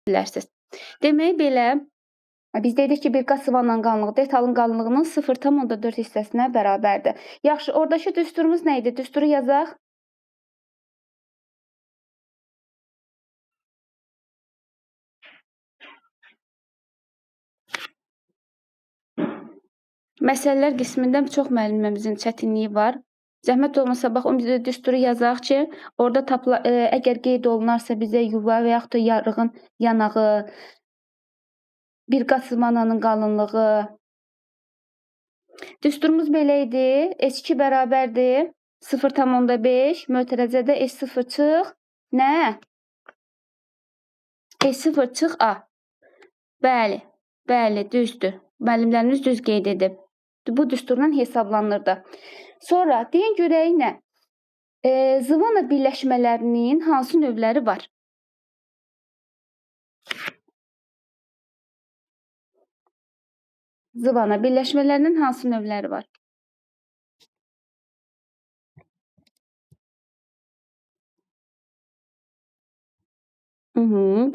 bilərsiniz. Demək belə, biz dedik ki, bir qat sıvanın qalınlığı detalın qalınlığının 0,4 hissəsinə bərabərdir. Yaxşı, oradakı düsturumuz nə idi? Düsturu yazaq. Məsələlər qismində çox müəllimimizin çətinliyi var. Zəhmət olmasa, bax, o düsturu yazaq ki, orada əgər qeyd olunarsa bizə yuva və yaxud da yarığın yanağı, bir qat sıvananın qalınlığı. Düsturumuz belə idi. S2 bərabərdir 0,5, mötərizədə S0 çıx, nə? S0 çıx A. Bəli, bəli, düzdür. Müəllimlərimiz düz qeyd edib. Bu düsturla hesablanırdı. Sonra, deyin görək nə? Zıvana birləşmələrinin hansı növləri var? Zıvana birləşmələrinin hansı növləri var?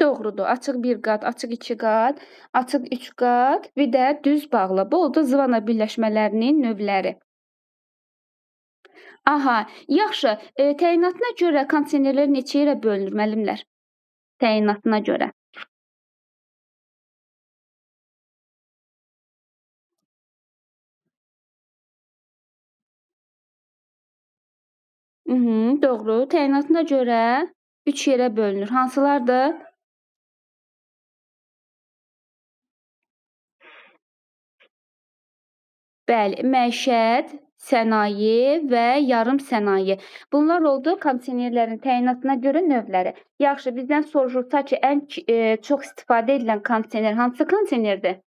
Doğrudur. Açıq bir qat, açıq iki qat, açıq üç qat, bir də düz bağlı. Bu oldu zıvana birləşmələrinin növləri. Aha, yaxşı. Təyinatına görə kondisionerlər neçə yerə bölünür müəllimlər? Təyinatına görə. Doğru. Təyinatına görə 3 yerə bölünür. Hansılardır? Bəli, məişət, sənaye və yarım sənaye. Bunlar oldu kondisionerlərin təyinatına görə növləri. Yaxşı, bizdən soruşursa ki, ən çox istifadə edilən kondisioner hansı kondisionerdir?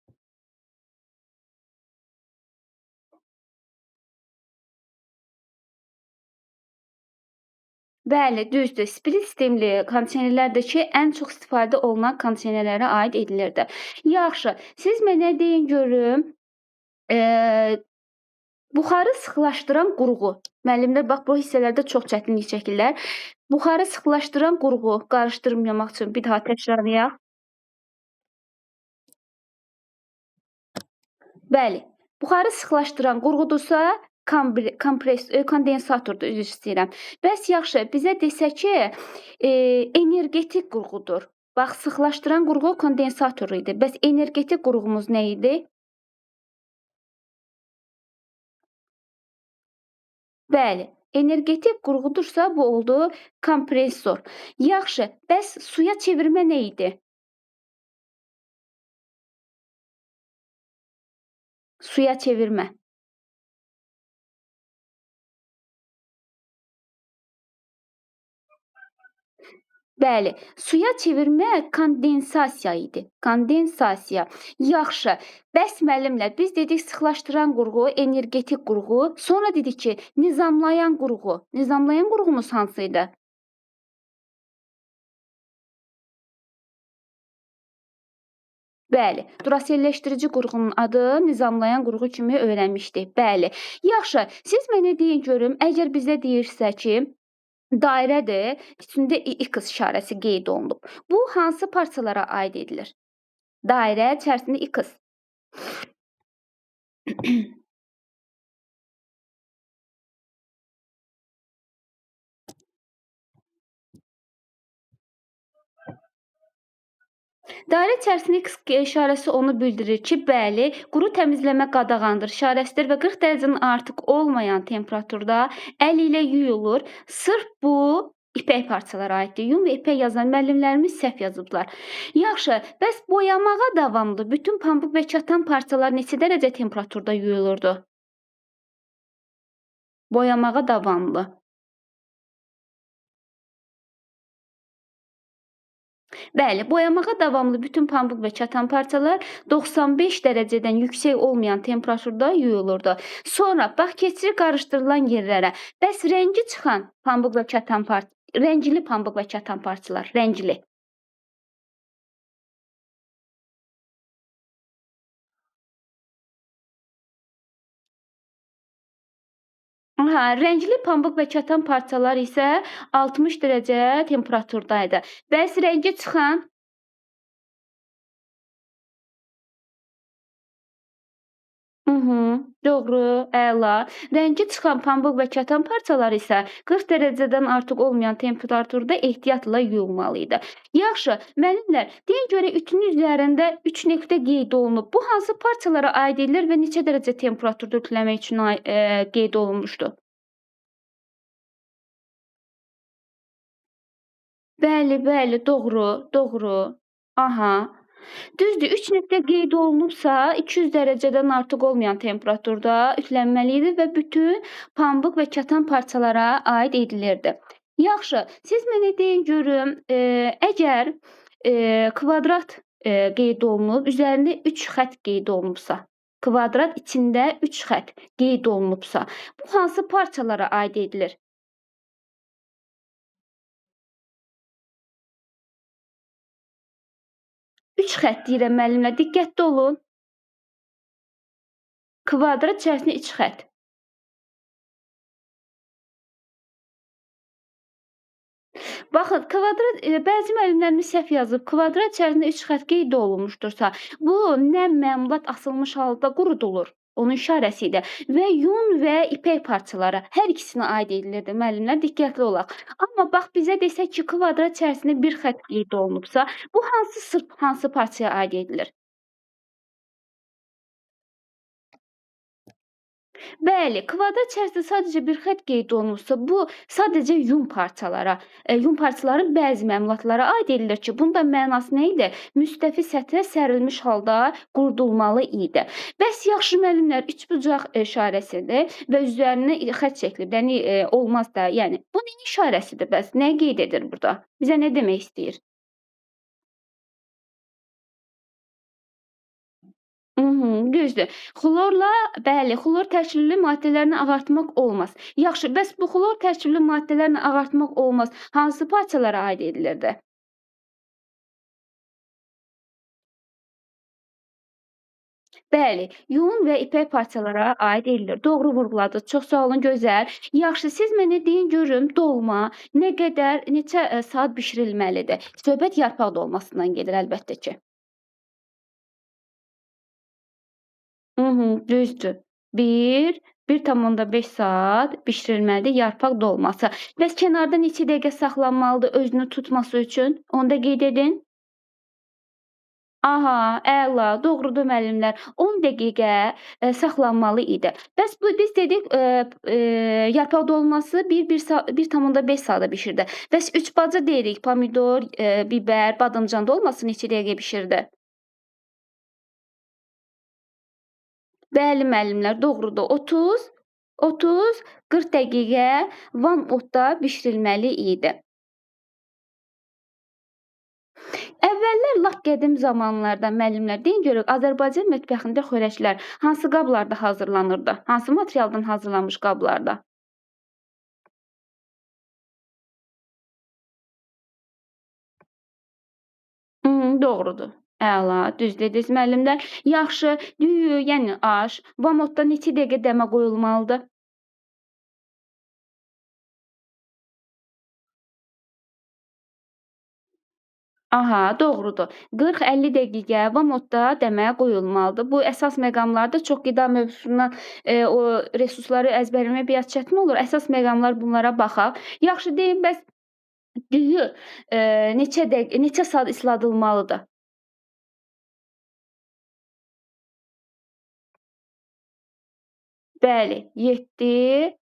Bəli, düzdür. Split sistemli kondisionerlərdir ki, ən çox istifadə olunan kondisionerlərə aid edilirdi. Yaxşı, siz mənə deyin görüm, buxarı sıxılaşdıran qurğu. Müəllimlər, bax, bu hissələrdə çox çətinlik çəkirlər. Buxarı sıxılaşdıran qurğu, qarışdırmamaq üçün bir daha təkrarlayaq. Bəli, buxarı sıxılaşdıran qurğudursa, kondensatordur, üzr istəyirəm. Bəs yaxşı, bizə desə ki, energetik qurğudur. Bax, sıxılaşdıran qurğu kondensator idi. Bəs energetik qurğumuz nə idi? Bəli, energetik qurğudursa bu oldu kompressor. Yaxşı, bəs suya çevirmə nə idi? Suya çevirmə. Bəli, suya çevirmə kondensasiya idi. Kondensasiya. Yaxşı. Bəs müəllimlər, biz dedik sıxılaşdıran qurğu, energetik qurğu, sonra dedik ki, nizamlayan qurğu. Nizamlayan qurğumuz hansı idi? Bəli, duraselləşdirici qurğunun adı nizamlayan qurğu kimi öyrənmişdik. Bəli. Yaxşı, siz mənə deyin görüm, əgər bizə deyirsə ki, dairədir, üstündə X işarəsi qeyd olunub. Bu hansı parçalara aid edilir? Dairə içərisində X. Dairə içərisində X işarəsi onu bildirir ki, bəli, quru təmizləmə qadağandır işarəsidir və 40 dərəcədən artıq olmayan temperaturda əl ilə yuyulur. Sırf bu ipək parçalara aiddir. Yun və ipək yazan müəllimlərimiz səhv yazıblar. Yaxşı, bəs boyamağa davamlı bütün pambıq və katan parçalar neçə dərəcə temperaturda yuyulurdu? Boyamağa davamlı. Bəli, boyamağa davamlı bütün pambıq və katan parçalar 95 dərəcədən yüksək olmayan temperaturda yuyulurdu. Sonra bax keçirik qarışdırılan yerlərə. Bəs rəngi çıxan pambıq və katan rəngli pambıq və katan parçalar, rəngli. Rəngli pambıq və katan parçalar isə 60 dərəcə temperaturdaydı. Bəs rəngi çıxan Doğru, əla. Rəngi çıxan pambıq və kətan parçaları isə 40 dərəcədən artıq olmayan temperaturda ehtiyatla yuyulmalı idi. Yaxşı, müəllimlər, deyin görək ütünün üzərində 3 nöqtə qeyd olunub. Bu hansı parçalara aid edilir və neçə dərəcə temperaturda ütüləmək üçün qeyd olunmuşdur? Bəli, bəli, doğru, doğru. Aha. Düzdür, 3 nöqtə qeyd olunubsa, 200 dərəcədən artıq olmayan temperaturda üflənməli idi və bütün pambıq və kətan parçalara aid edilirdi. Yaxşı, siz mənə deyin görüm, əgər, kvadrat, qeyd olunub, üzərində 3 xətt qeyd olunubsa, kvadrat içində 3 xətt qeyd olunubsa, bu hansı parçalara aid edilir? 3 xətt deyirəm müəllimlər, diqqətli olun. Kvadrat içərisində 3 xətt. Baxın, kvadrat, bəzi müəllimlərimiz səhv yazıb. Kvadrat içərisində 3 xətt qeyd olunmuşdursa, bu nəm məmulat asılmış halda qurudulur. Onun işarəsi idi və yun və ipək parçalara hər ikisinə aid edilirdi. Müəllimlər diqqətli olaq. Amma bax bizə desək ki, kvadrat içərisində 1 xətt qeyd olunubsa, bu hansı sırf hansı parçaya aid edilir? Bəli, kvadrat içərisində sadəcə bir xətt qeyd olunursa, bu sadəcə yun parçalara, yun parçaların bəzi məmulatlara aid edilir ki, bunun da mənası nə idi? Müstəvi səthə sərilmiş halda qurudulmalı idi. Bəs yaxşı müəllimlər, üçbucaq işarəsidir və üzərinə xətt çəkilib. Yəni olmaz da, yəni bu nəyin işarəsidir bəs? Nə qeyd edir burada? Bizə nə demək istəyir? Düzdür. Xlorla, bəli, xlor tərkibli maddələrini ağartmaq olmaz. Yaxşı, bəs bu xlor tərkibli maddələrlə ağartmaq olmaz hansı parçalara aid edilirdi? Bəli, yun və ipək parçalara aid edilir. Doğru vurğuladınız. Çox sağ olun, gözəl. Yaxşı, siz mənə deyin görüm, dolma nə qədər, neçə, saat bişirilməlidir? Söhbət yarpaq dolmasından gedir əlbəttə ki. Düzdür. 1,5 saat bişirilməlidir yarpaq dolması. Bəs kənarda neçə dəqiqə saxlanmalıdır özünü tutması üçün? Onu da qeyd edin. Aha, əla, doğrudur müəllimlər. 10 dəqiqə, saxlanmalı idi. Bəs bu biz dedik, yarpaq dolması 1,5 saata bişirdi. Bəs üçbaca deyirik, pomidor, bibər, badımcan dolması neçə dəqiqə bişirdi? Bəli müəllimlər, doğrudur. 30-40 dəqiqə Van otda bişirilməli idi. Əvvəllər lap qədim zamanlarda müəllimlər, deyin görək Azərbaycan mətbəxində xörəklər hansı qablarda hazırlanırdı? Hansı materialdan hazırlanmış qablarda? Doğrudur. Əla, düz dediniz müəllimlər. Yaxşı, düyü, yəni aş Van otda neçə dəqiqə dəmə qoyulmalıdır? Aha, doğrudur. 40-50 dəqiqə vamodda dəmə qoyulmalıdır. Bu əsas məqamlardır. Çox qida mövzusundan, o resursları əzbərləmək biraz çətin olur. Əsas məqamlar bunlara baxaq. Yaxşı, deyin bəs düyü, neçə saat isladılmalıdır? Bəli, 7.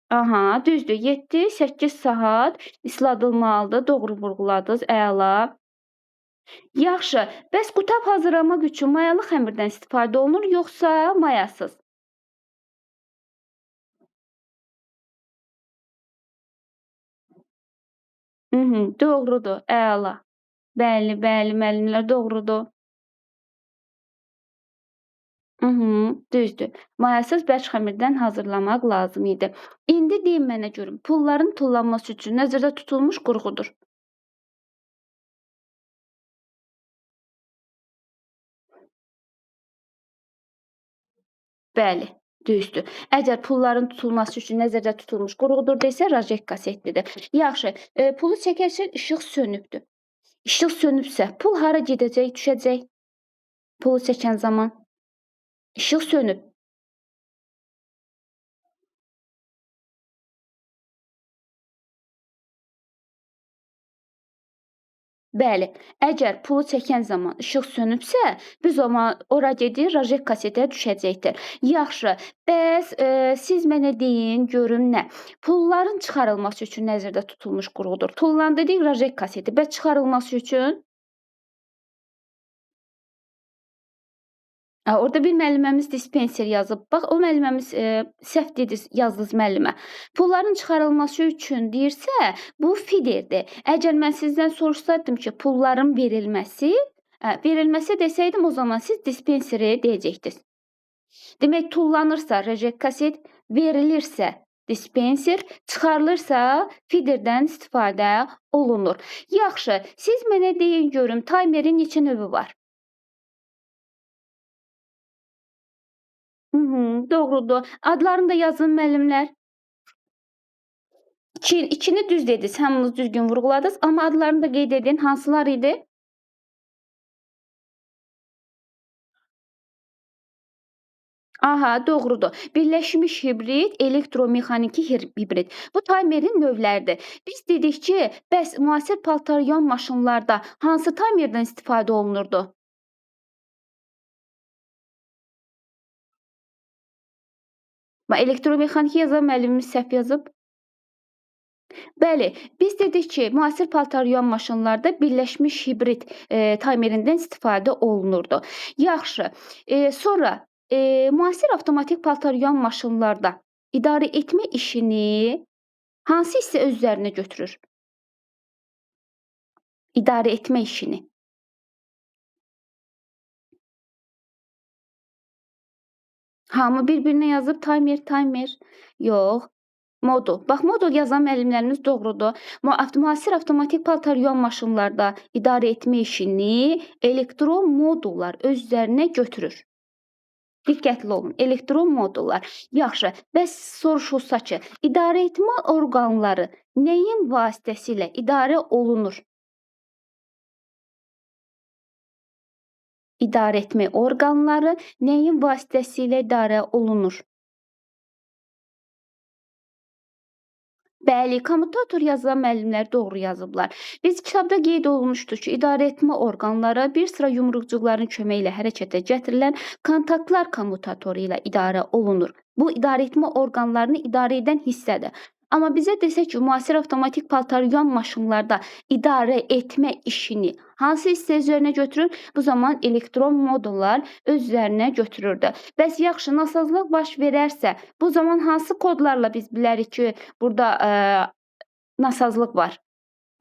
Aha, düzdür. 7-8 saat isladılmalıdır. Doğru vurğuladınız. Əla. Yaxşı. Bəs qutab hazırlamaq üçün mayalı xəmirdən istifadə olunur, yoxsa mayasız? Doğrudur. Əla. Bəli, bəli, müəllimlər, doğrudur. Düzdür. Mayasız bərk xəmirdən hazırlamaq lazım idi. İndi deyin mənə görüm, pulların tullanması üçün nəzərdə tutulmuş qurğudur. Bəli, düzdür. Əgər pulların tutulması üçün nəzərdə tutulmuş qurğudur desə, rajet kasetlidir. Yaxşı, pulu çəkərkən işıq sönübdür. İşıq sönübsə, pul hara gedəcək, düşəcək? Pulu çəkən zaman? İşıq sönüb. Bəli, əgər pulu çəkən zaman işıq sönübsə, bu zaman ora gedir, rojet kasetə düşəcəkdir. Yaxşı, bəs, siz mənə deyin, görüm nə? Pulların çıxarılması üçün nəzərdə tutulmuş qurğudur. Tullanan dedik rojet kaseti, bəs çıxarılması üçün? Orada bir müəlliməmiz dispenser yazıb. Bax, o müəlliməmiz, səhv dediniz, yazdınız müəllimə. Pulların çıxarılması üçün deyirsə, bu fiderdir. Əgər mən sizdən soruşsaydım ki, pulların verilməsi desəydim, o zaman siz dispenseri deyəcəktiniz. Demək, tullanırsa reject kaset, verilirsə dispenser, çıxarılırsa fiderdən istifadə olunur. Yaxşı, siz mənə deyin görüm, taymerin neçə növü var? Doğrudur. Adlarını da yazın müəllimlər. 2-ni düz dediniz, hamınız düzgün vurğuladınız, amma adlarını da qeyd edin. Hansılar idi? Aha, doğrudur. Birləşmiş hibrid, elektromexaniki hibrid. Bu taymerin növləridir. Biz dedik ki, bəs müasir paltaryuyan maşınlarda hansı taymerdən istifadə olunurdu? Elektromexaniki yazan müəllimimiz səhv yazıb. Bəli, biz dedik ki, müasir paltaryuyan maşınlarda birləşmiş hibrid, taymerindən istifadə olunurdu. Yaxşı, sonra, müasir avtomatik paltaryuyan maşınlarda idarə etmə işini hansı hissə öz üzərinə götürür? İdarə etmə işini. Hamı bir-birinə yazıb taymer. Yox. Modul. Bax, modul yazan müəllimlərimiz doğrudur. Müasir avtomatik paltaryuyan maşınlarda idarə etmə işini elektron modullar öz üzərinə götürür. Diqqətli olun. Elektron modullar. Yaxşı. Bəs soruşulsa ki, idarə etmə orqanları nəyin vasitəsilə idarə olunur? İdarə etmə orqanları nəyin vasitəsilə idarə olunur? Bəli, kommutator yazan müəllimlər doğru yazıblar. Biz kitabda qeyd olunmuşdur ki, idarə etmə orqanları bir sıra yumruqcuqların köməyi ilə hərəkətə gətirilən kontaktlar kommutatoru ilə idarə olunur. Bu idarə etmə orqanlarını idarə edən hissədir. Amma bizə desək ki, müasir avtomatik paltaryuyan maşınlarda idarə etmə işini hansı hissə üzərinə götürür? Bu zaman elektron modullar öz üzərinə götürürdü. Bəs yaxşı, nasazlıq baş verərsə, bu zaman hansı kodlarla biz bilərik ki, burada nasazlıq var?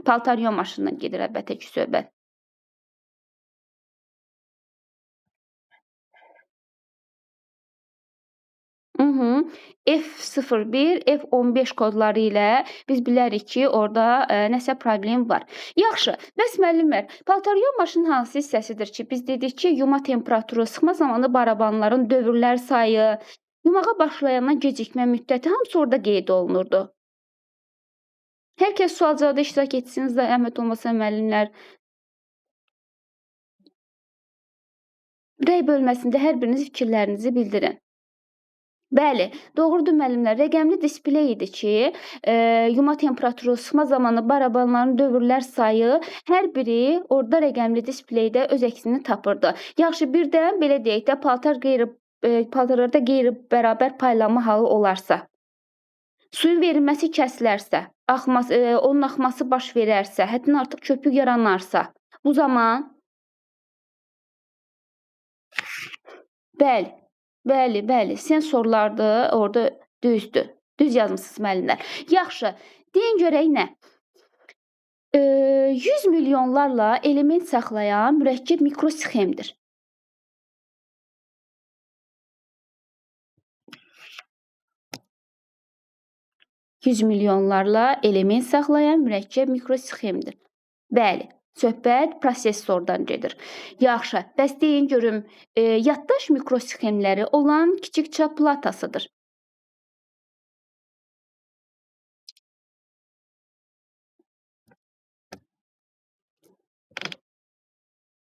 Paltaryuyan maşınından gedir əlbəttə ki, söhbət. F01, F15 kodları ilə biz bilərik ki, orada nəsə problem var. Yaxşı, bəs müəllimlər, paltaryuyan maşının hansı hissəsidir ki, biz dedik ki, yuma temperaturu, sıxma zamanı barabanların dövrlər sayı, yumağa başlayandan gecikmə müddəti hamısı orada qeyd olunurdu. Hər kəs sual-cavabda iştirak etsin, zəhmət olmasa müəllimlər. Rəy bölməsində hər biriniz fikirlərinizi bildirin. Bəli, doğrudur müəllimlər. Rəqəmli displey idi ki, yuma temperaturu, sıxma zamanı barabanların dövrlər sayı hər biri orada rəqəmli displeydə öz əksini tapırdı. Yaxşı, birdən belə deyək də, paltarlarda qeyri-bərabər paylanma halı olarsa, suyun verilməsi kəsilərsə, onun axması baş verərsə, həddindən artıq köpük yaranarsa, bu zaman bəli, sensorlardır, orada düzdür. Düz yazmısınız müəllimlər. Yaxşı, deyin görək nə? 100 milyonlarla element saxlayan mürəkkəb mikrosxemdir. Yüz milyonlarla element saxlayan mürəkkəb mikrosxemdir. Bəli, söhbət prosesordan gedir. Yaxşı, bəs deyin görüm, yaddaş mikrosxemləri olan kiçik çap platasıdır.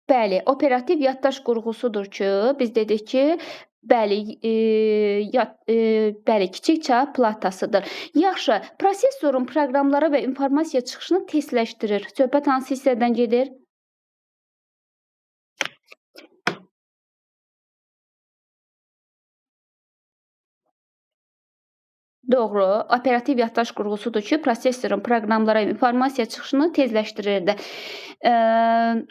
Bəli, operativ yaddaş qurğusudur ki, biz dedik ki, Bəli, bəli, kiçik çap platasıdır. Yaxşı, prosesorun proqramlara və informasiya çıxışını tezləşdirir. Söhbət hansı hissədən gedir? Doğru. Operativ yaddaş qurğusudur ki, prosesorun proqramlara informasiya çıxışını tezləşdirirdi. Eee,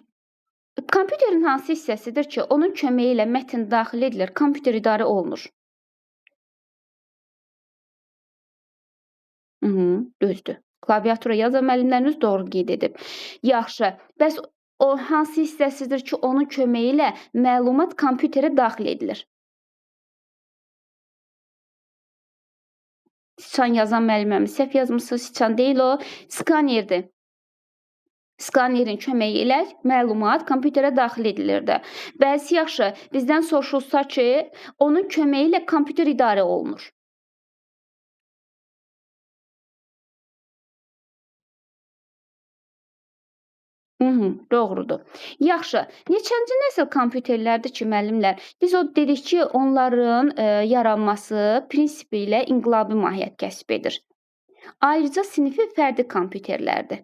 Kompüterin hansı hissəsidir ki, onun köməyi ilə mətn daxil edilir, kompüter idarə olunur? Düzdür. Klaviatura yazan müəllimlərimiz doğru qeyd edib. Yaxşı, bəs o hansı hissəsidir ki, onun köməyi ilə məlumat kompüterə daxil edilir? Siçan yazan müəllimlərimiz səhv yazmısınız, siçan deyil o, skanerdir. Skanerin köməyi ilə məlumat kompüterə daxil edilirdi. Bəs yaxşı, bizdən soruşulsa ki, onun köməyi ilə kompüter idarə olunur. Doğrudur. Yaxşı, neçənci nəsil kompüterlərdir ki, müəllimlər, biz o dedik ki, onların, yaranması prinsipi ilə inqilabi mahiyyət kəsb edir. Ayrıca sinfi fərdi kompüterlərdir.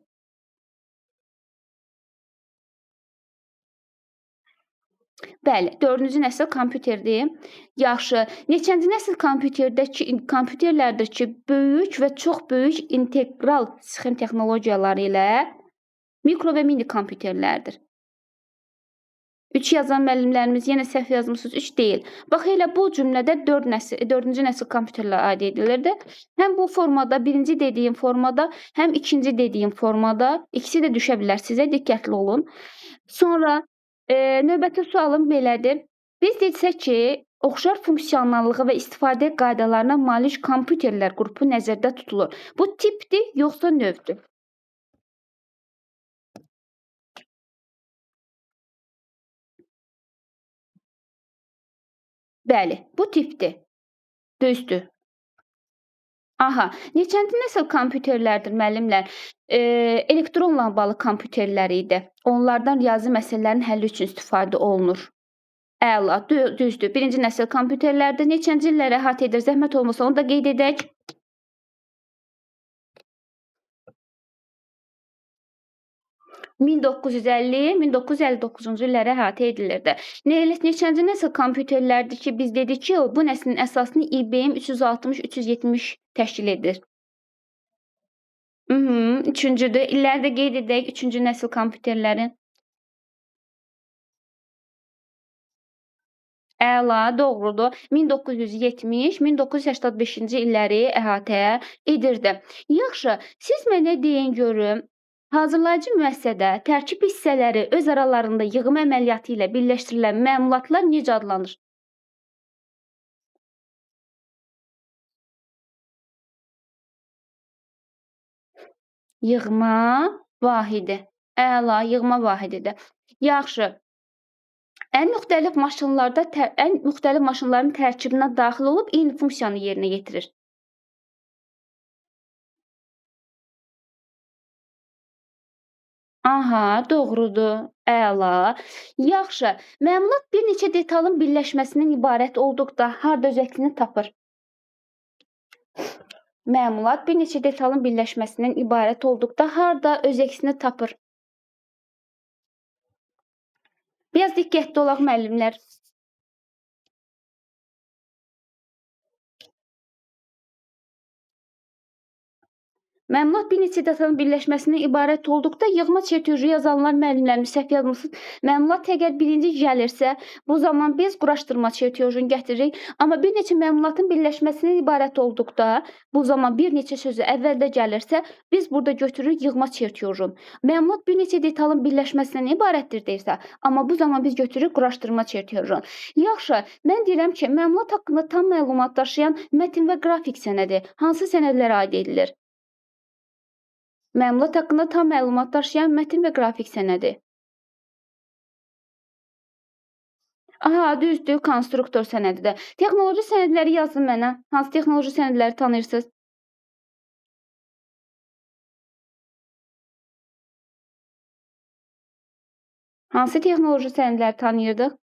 Bəli, 4-cü nəsil kompüterdir. Yaxşı, neçənci nəsil kompüterlərdir ki, böyük və çox böyük integral sxem texnologiyaları ilə mikro və mini kompüterlərdir. 3 yazan müəllimlərimiz yenə səhv yazmısınız, 3 deyil. Bax elə bu cümlədə 4-cü nəsil kompüterlər aid edilirdi. Həm bu formada, birinci dediyim formada, həm ikinci dediyim formada, ikisi də düşə bilər sizə, diqqətli olun. Sonra növbəti sualım belədir. Biz desək ki, oxşar funksionallığı və istifadə qaydalarına malik kompüterlər qrupu nəzərdə tutulur. Bu tipdir, yoxsa növdür? Bəli, bu tipdir. Düzdür. Aha, neçənci nəsil kompüterlərdir müəllimlər? Elektron lambalı kompüterlər idi. Onlardan riyazi məsələlərin həlli üçün istifadə olunur. Əla, düzdür. Birinci nəsil kompüterlərdir. Neçənci illəri əhatə edir? Zəhmət olmasa onu da qeyd edək. 1950-1959-cu illəri əhatə edilirdi. Neçənci nəsil kompüterlərdir ki, biz dedik ki, bu nəslin əsasını IBM 360-370 təşkil edir. Üçüncüdür. İlləri də qeyd edək, 3-cü nəsil kompüterlərin. Əla, doğrudur. 1970-1985-ci illəri əhatə edirdi. Yaxşı, siz mənə deyin görüm, hazırlayıcı müəssisədə tərkib hissələri öz aralarında yığım əməliyyatı ilə birləşdirilən məmulatlar necə adlanır? Yığma vahidi. Əla, yığma vahididir. Yaxşı. Ən müxtəlif maşınların tərkibinə daxil olub eyni funksiyanı yerinə yetirir. Aha, doğrudur. Əla. Yaxşı. Məmulat bir neçə detalın birləşməsindən ibarət olduqda harda öz əksini tapır? Məmulat bir neçə detalın birləşməsindən ibarət olduqda harda öz əksini tapır? Biraz diqqətli olaq müəllimlər. Məmulat bir neçə detalın birləşməsindən ibarət olduqda yığma çertyoju yazanlar müəllimlərimiz səhv yazmısınız. Məmulat əgər birinci gəlirsə, bu zaman biz quraşdırma çertyojunu gətiririk. Amma bir neçə məmulatın birləşməsindən ibarət olduqda, bu zaman bir neçə sözü əvvəldə gəlirsə, biz burada götürürük yığma çertyojunu. Məmulat bir neçə detalın birləşməsindən ibarətdir deyirsə, amma bu zaman biz götürürük quraşdırma çertyojunu. Yaxşı, mən deyirəm ki, məmulat haqqında tam məlumat daşıyan mətn və qrafik sənədi hansı sənədlərə aid edilir? Məmulat haqqında tam məlumat daşıyan mətn və qrafik sənədi. Aha, düzdür, konstruktor sənədidir. Texnoloji sənədləri yazın mənə. Hansı texnoloji sənədləri tanıyırsınız? Hansı texnoloji sənədləri tanıyırdıq?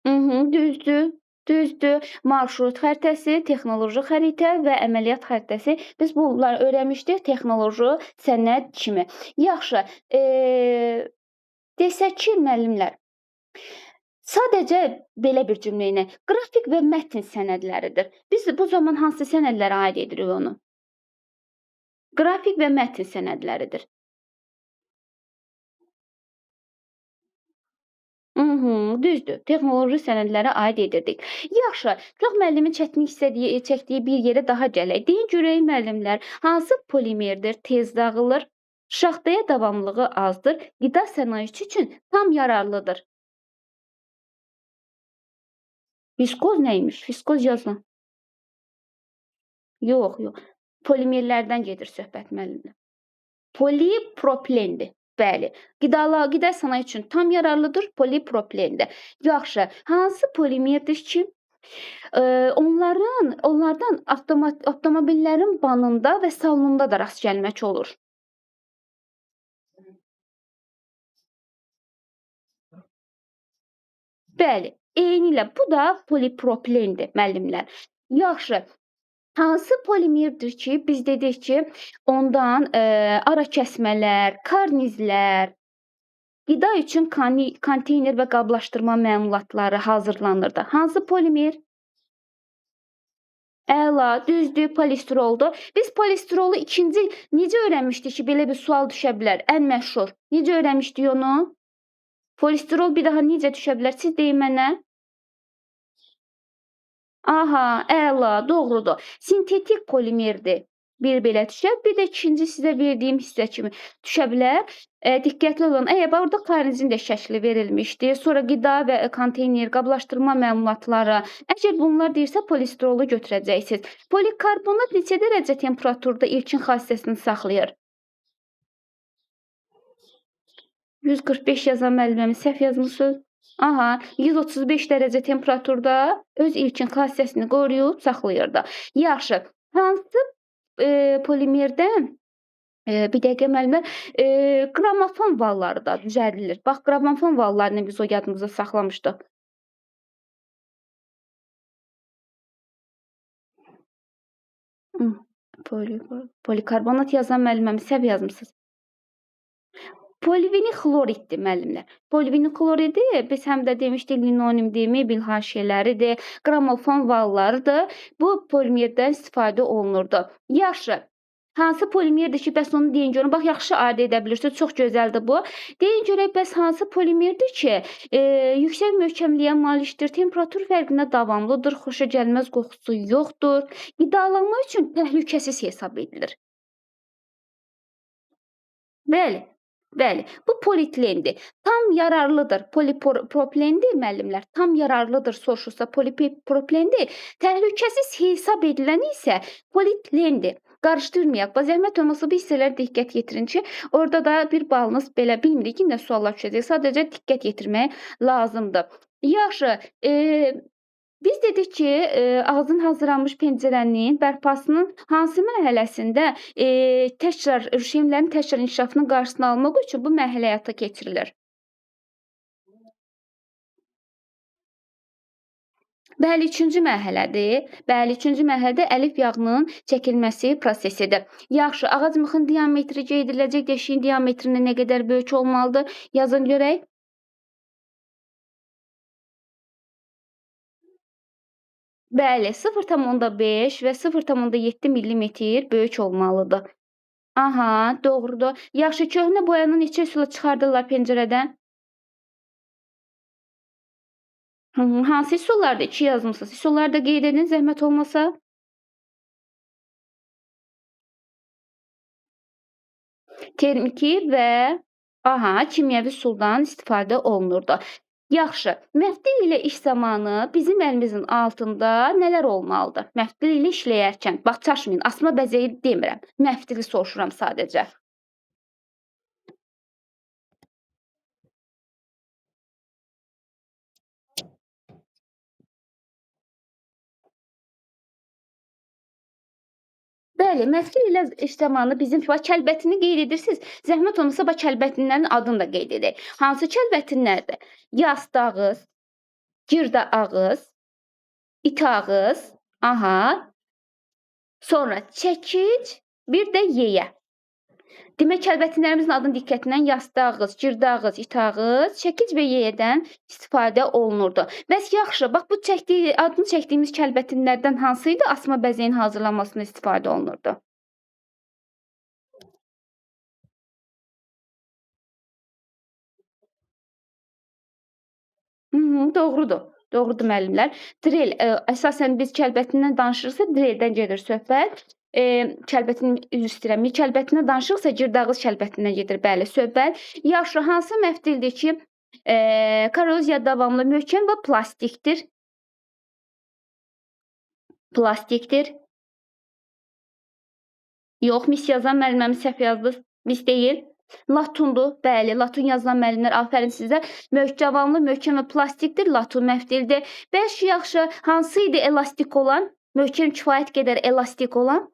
Düzdür, düzdür. Marşrut xəritəsi, texnoloji xəritə və əməliyyat xəritəsi. Biz bunları öyrənmişdik texnoloji sənəd kimi. Yaxşı, desək ki, müəllimlər, sadəcə belə bir cümlə ilə qrafik və mətn sənədləridir. Biz bu zaman hansı sənədlərə aid edirik onu? Qrafik və mətn sənədləridir. Düzdür. Texnoloji sənədlərə aid edirdik. Yaxşı, çox müəllimin çətinlik çəkdiyi bir yerə daha gələk. Deyin görək müəllimlər, hansı polimerdir tez dağılır, şaxtaya davamlılığı azdır, qida sənayesi üçün tam yararlıdır? Viskoz nəymiş? Viskoz yazın. Yox, yox. Polimerlərdən gedir söhbət müəllimlər. Poliproplendir. Bəli. Qida sənaye üçün tam yararlıdır, poliproplendir. Yaxşı, hansı polimerdir ki, onlardan avtomobillərin banında və salonunda da rast gəlmək olur? Bəli, eynilə bu da poliproplendir müəllimlər. Yaxşı, hansı polimerdir ki, biz dedik ki, ondan arakəsmələr, karnizlər, qida üçün konteyner və qablaşdırma məmulatları hazırlanırdı. Hansı polimer? Əla, düzdür, polistiroldur. Biz polistirolu necə öyrənmişdik ki, belə bir sual düşə bilər? Ən məşhur. Necə öyrənmişdik onu? Polistirol bir daha necə düşə bilər? Siz deyin mənə. Aha, əla, doğrudur. Sintetik polimerdir. Bir belə düşər, bir də ikinci sizə verdiyim hissə kimi düşə bilər. Diqqətli olun. Bax orada karnizin də şəkli verilmişdi. Sonra qida və konteyner, qablaşdırma məmulatları. Əgər bunlar deyirsə, polistirolu götürəcəksiniz. Polikarbonat neçə dərəcə temperaturda ilkin xassəsini saxlayır? 145 yazan müəlliməm, səhv yazmısınız? Aha, 135 dərəcə temperaturda öz ilkin xassəsini qoruyub saxlayırdı. Yaxşı, hansı polimerdən bir dəqiqə müəllimlər, qramofon valları da düzəldilir. Bax, qramofon vallarını biz o yadımızda saxlamışdıq. Polikarbonat yazan müəlliməm, səhv yazmısınız. Polivinil xloriddir müəllimlər. Polivinil xloridi biz həm də demişdik linoleumdir, mebel haşiyələridir, qramofon vallarıdır. Bu polimerdən istifadə olunurdu. Yaxşı. Hansı polimerdir ki, bəs onu deyin görün. Bax, yaxşı aid edə bilirsiniz. Çox gözəldir bu. Deyin görək, bəs hansı polimerdir ki, yüksək möhkəmliyə malikdir, temperatur fərqinə davamlıdır, xoşagəlməz qoxusu yoxdur, qidalanma üçün təhlükəsiz hesab edilir. Bəli. Bəli, bu polietilendir. Tam yararlıdır. Poliproplendir müəllimlər. Tam yararlıdır soruşursa poliproplendir. Təhlükəsiz hesab ediləni isə polietilendir. Qarışdırmayaq. Zəhmət olmasa bu hissələrə diqqət yetirin ki, orada da bir balınız belə bilmirik ki, nə suallar düşəcək. Sadəcə diqqət yetirmək lazımdır. Yaxşı, biz dedik ki, ağzın hazırlanmış pəncərənin bərpasının hansı mərhələsində rüşeymlərin təkrar inkişafının qarşısını almaq üçün bu mərhələ həyata keçirilir? Bəli, 3-cü mərhələdir. Bəli, 3-cü mərhələdə əlif yağının çəkilməsi prosesidir. Yaxşı, ağac mıxın diametri qeyd ediləcək deşiyin diametrindən nə qədər böyük olmalıdır? Yazın görək. Bəli, 0,5 və 0,7 millimetr böyük olmalıdır. Aha, doğrudur. Yaxşı, köhnə boyanı neçə üsulla çıxardırlar pəncərədən? Hansı üsullarda? 2 yazmısınız. Üsulları da qeyd edin zəhmət olmasa. Termiki və kimyəvi üsuldan istifadə olunurdu. Yaxşı, məftil ilə iş zamanı bizim əlimizin altında nələr olmalıdır? Məftil ilə işləyərkən, bax çaşmayın, asma bəzəyi demirəm, məftili soruşuram sadəcə. Bəli, məftil ilə iş zamanı bizim kəlbətini qeyd edirsiniz. Zəhmət olmasa kəlbətinlərin adını da qeyd edək. Hansı kəlbətinlərdir? Yastağız, girdə ağız, it ağız, aha, sonra çəkic, bir də yeyə. Demək, kəlbətinlərimizin adını diqqətindən yastı ağız, girdə ağız, it ağız, çəkic və yeyədən istifadə olunurdu. Bəs yaxşı, bax bu adını çəkdiyimiz kəlbətinlərdən hansı idi asma bəzəyin hazırlanmasında istifadə olunurdu? Doğrudur. Doğrudur müəllimlər. Drel, əsasən biz kəlbətindən danışırıqsa dreldən gedir söhbət. Kəlbətin üzr istəyirəm. Kəlbətindən danışırıqsa girdağız kəlbətindən gedir. Bəli, söhbət. Yaxşı, hansı məftildir ki, korroziya davamlı, möhkəm və plastikdir? Plastikdir. Yox, mis yazan müəlliməmiz səhv yazdı. Mis deyil. Latundur. Bəli, latun yazılan müəllimlər, afərin sizə. Davamlı, möhkəm və plastikdir. Latun məftildir. Bəs yaxşı, hansı idi elastik olan? Möhkəm kifayət qədər elastik olan?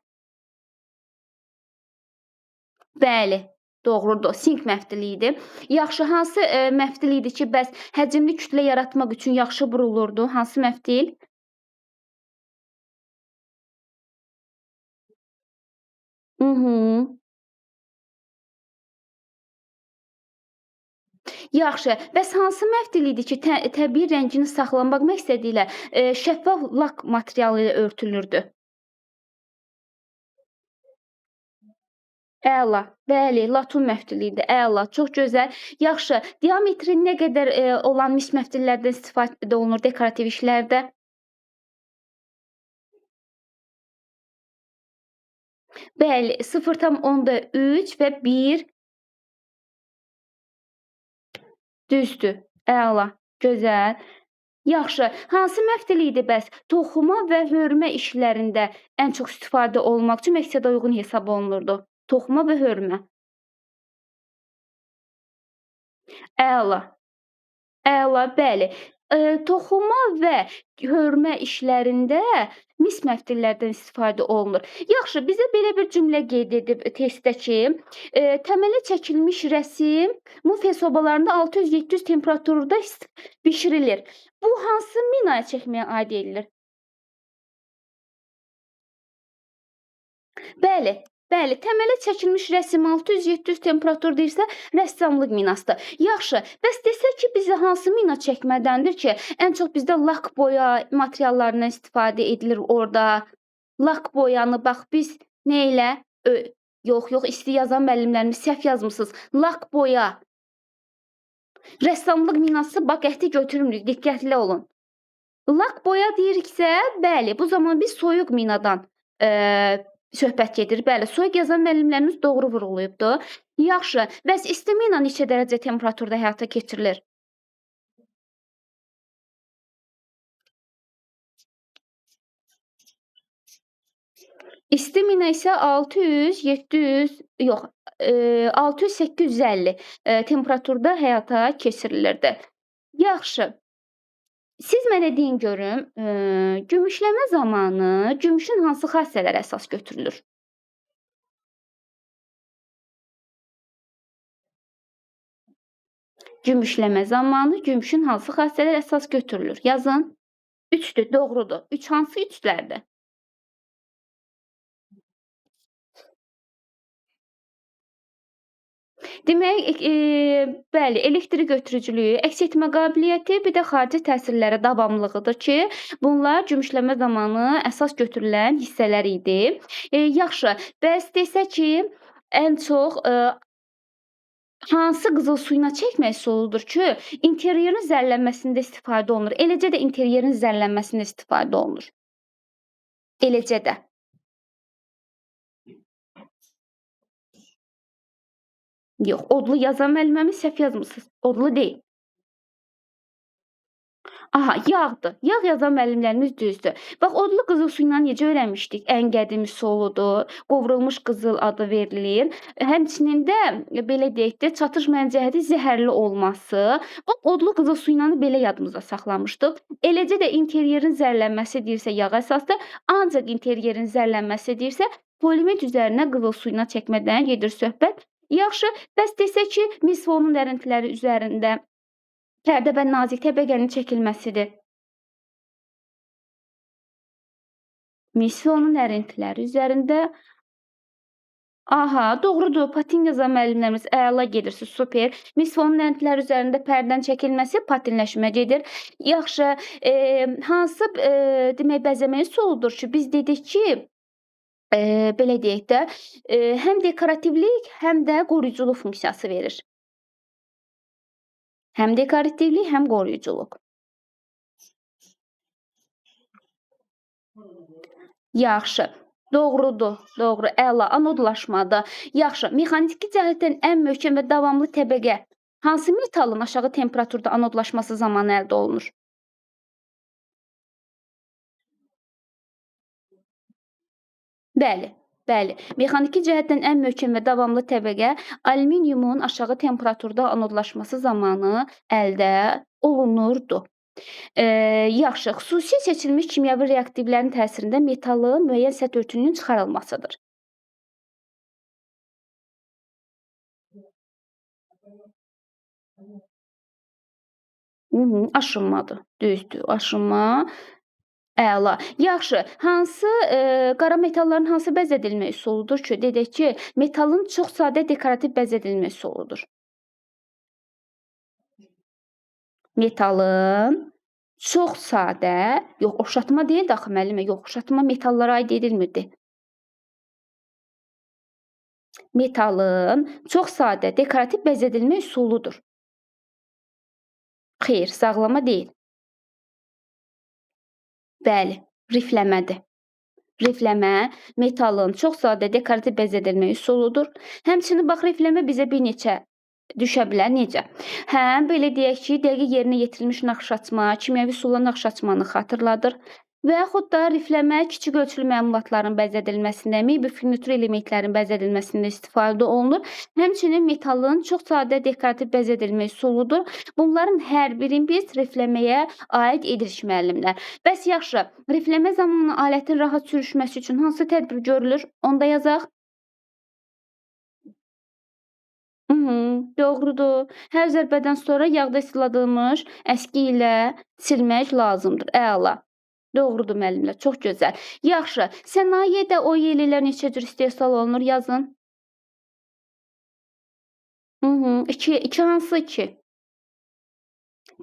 Bəli, doğrudur. Sink məftili idi. Yaxşı, hansı məftil idi ki, bəs həcmli kütlə yaratmaq üçün yaxşı burulurdu? Hansı məftil? Yaxşı, bəs hansı məftil idi ki, təbii rəngini saxlamaq məqsədilə şəffaf lak materialı ilə örtülürdü? Əla. Bəli, latun məftili idi. Əla, çox gözəl. Yaxşı, diametri nə qədər olan mis məftillərdən istifadə olunur dekorativ işlərdə? Bəli, 0,3 və 1 düzdür. Əla, gözəl. Yaxşı, hansı məftil idi bəs toxuma və hörmə işlərində ən çox istifadə olunmaq üçün məqsədə uyğun hesab olunurdu? Toxuma və hörmə. Əla. Əla, bəli. Toxuma və hörmə işlərində mis məftillərdən istifadə olunur. Yaxşı, bizə belə bir cümlə qeyd edib testdə ki, təmələ çəkilmiş rəsm mufya sobalarında 600-700 temperaturda bişirilir. Bu hansı minaya çəkməyə aid edilir? Bəli, bəli, təmələ çəkilmiş rəsm 600-700 temperatur deyirsə, rəssamlıq minasıdır. Yaxşı, bəs desək ki, bizə hansı mina çəkmədəndir ki, ən çox bizdə lak boya materiallarından istifadə edilir orada. Lak boyanı bax biz nə ilə? Yox, isti yazan müəllimlərimiz səhv yazmısınız. Lak boya. Rəssamlıq minası bax qəti götürmürük, diqqətli olun. Lak boya deyiriksə, bəli, bu zaman biz soyuq minadan söhbət gedir. Bəli, soyuq yazan müəllimlərimiz doğru vurğulayıbdır. Yaxşı, bəs isti mina neçə dərəcə temperaturda həyata keçirilir? İsti mina isə 600, 700, yox, 600-850 temperaturda həyata keçirilirdi. Yaxşı. Siz mənə deyin görüm, gümüşləmə zamanı gümüşün hansı xassələri əsas götürülür? Gümüşləmə zamanı gümüşün hansı xassələri əsas götürülür? Yazın. 3'dür, doğrudur. 3 hansı 3'lərdir? Demək, bəli, elektrik ötürücülüyü, əks etmə qabiliyyəti, bir də xarici təsirlərə davamlılığıdır ki, bunlar gümüşləmə zamanı əsas götürülən hissələr idi. Yaxşı, bəs desək ki, ən çox hansı qızıl suyuna çəkmək üsuludur ki, interyerin zərlənməsində istifadə olunur, eləcə də interyerin zərlənməsində istifadə olunur. Eləcə də. Yox, odlu yazan müəlliməmiz səhv yazmısınız. Odlu deyil. Aha, yağdır. Yağ yazan müəllimlərimiz düzdür. Bax, odlu qızıl su ilə necə öyrənmişdik? Ən qədim üsuludur. Qovrulmuş qızıl adı verilir. Həmçinin də belə deyək də, çatışmayan cəhəti zəhərli olması. Bax, odlu qızıl su ilə belə yadımızda saxlamışdıq. Eləcə də interyerin zərlənməsi deyirsə yağ əsasdır. Ancaq interyerin zərlənməsi deyirsə polimet üzərinə qızıl su ilə çəkmədən gedir söhbət. Yaxşı, bəs desək ki, mis fonun ərintiləri üzərində pərdə və nazik təbəqənin çəkilməsidir. Misyonun ərintiləri üzərində. Aha, doğrudur. Patinyaza müəllimlərimiz əla gedirsiz, super. Misyonun ərintiləri üzərində pərdənin çəkilməsi patinləşmə gedir. Yaxşı, hansı demək bəzəmə üsuludur ki, biz dedik ki, belə deyək də, həm dekorativlik, həm də qoruyuculuq funksiyası verir. Həm dekorativlik, həm qoruyuculuq. Yaxşı. Doğrudur, doğru, əla, anodlaşmada. Yaxşı, mexaniki cəhətdən ən möhkəm və davamlı təbəqə hansı metalın aşağı temperaturda anodlaşması zamanı əldə olunur? Bəli, bəli. Mexaniki cəhətdən ən möhkəm və davamlı təbəqə alüminiumun aşağı temperaturda anodlaşması zamanı əldə olunurdu. Yaxşı, xüsusi seçilmiş kimyəvi reaktivlərin təsirində metalın müəyyən səth örtüyünün çıxarılmasıdır. Aşınmadır. Düzdür, aşınma. Əla. Yaxşı, hansı qara metalların hansı bəzədilmə üsuludur ki, dedək ki, metalın çox sadə dekorativ bəzədilmə üsuludur? Metalın çox sadə, yox, oxşatma deyil də axı müəllimə, yox, oxşatma metallara aid edilmirdi. Metalın çox sadə dekorativ bəzədilmə üsuludur. Xeyr, sağlama deyil. Bəli, rifləmədir. Rifləmə metalın çox sadə dekorativ bəzədilmə üsuludur. Həmçinin bax, rifləmə bizə bir neçə düşə bilər. Necə? Həm belə deyək ki, dəqiq yerinə yetirilmiş naxış açma, kimyəvi üsulla naxış açmanı xatırladır. Və yaxud da rifləmə kiçik ölçülü məmulatların bəzədilməsində, meybi-furnitur elementlərin bəzədilməsində istifadə olunur. Həmçinin metalın çox sadə dekorativ bəzədilmə üsuludur. Bunların hər birini biz rifləməyə aid edirik müəllimlər. Bəs yaxşı, rifləmə zamanı alətin rahat sürüşməsi üçün hansı tədbir görülür? Onu da yazaq. Doğrudur. Hər zərbədən sonra yağda isladılmış əski ilə silmək lazımdır. Əla. Doğrudur müəllimlər, çox gözəl. Yaxşı, sənayedə o yellər neçə cür istehsal olunur? Yazın. 2 hansı 2?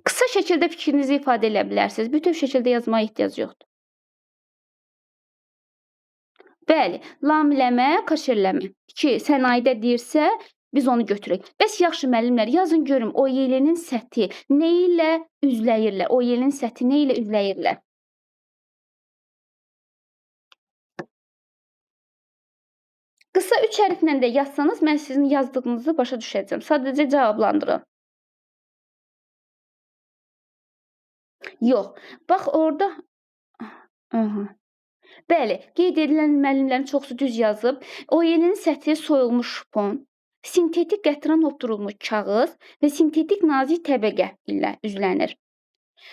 Qısa şəkildə fikrinizi ifadə edə bilərsiniz. Bütöv şəkildə yazmağa ehtiyac yoxdur. Bəli, lamiləmə, kaşirləmə. 2 sənayedə deyirsə, biz onu götürək. Bəs yaxşı müəllimlər, yazın görüm o yelinin səthi nə ilə üzləyirlər? O yelin səthi nə ilə üzləyirlər? Qısa 3 hərflə də yazsanız, mən sizin yazdığınızı başa düşəcəm. Sadəcə cavablandırın. Yox, bax orada. Bəli, qeyd edilən müəllimlərin çoxsu düz yazıb. OYL-nin səthi soyulmuş şpon, sintetik qətran hopdurulmuş kağız və sintetik nazik təbəqə ilə üzlənir.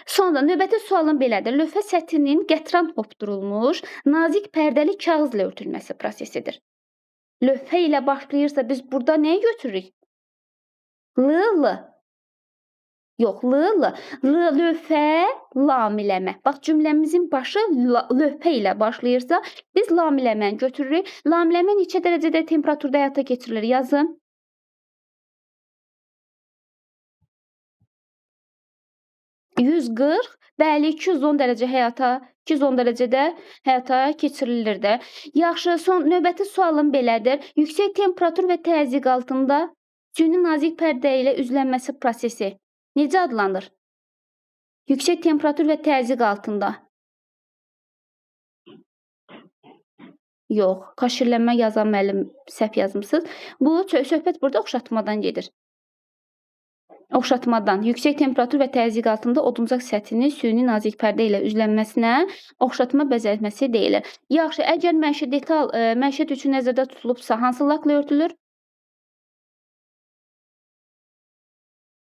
Sonra növbəti sualım belədir. Lövhə səthinin qətran hopdurulmuş nazik pərdəli kağızla örtülməsi prosesidir. Lövhə ilə başlayırsa biz burada nəyi götürürük? L. Yox, L. Lövhə, lamiləmə. Bax, cümləmizin başı lövhə ilə başlayırsa, biz lamiləməni götürürük. Lamiləmə neçə dərəcədə temperaturda həyata keçirilir? Yazın. %140, bəli, 210 dərəcədə həyata keçirilir də. Yaxşı, növbəti sualım belədir. Yüksək temperatur və təzyiq altında süni nazik pərdə ilə üzlənməsi prosesi necə adlanır? Yüksək temperatur və təzyiq altında. Yox, kaşirlənmə yazan müəllim səhv yazmısınız. Bu söhbət burada oxşatmadan gedir. Oxşatmadan, yüksək temperatur və təzyiq altında oduncaq səthinin süni nazik pərdə ilə üzlənməsinə oxşatma bəzətməsi deyilir. Yaxşı, əgər məişət üçün nəzərdə tutulubsa, hansı lakla örtülür?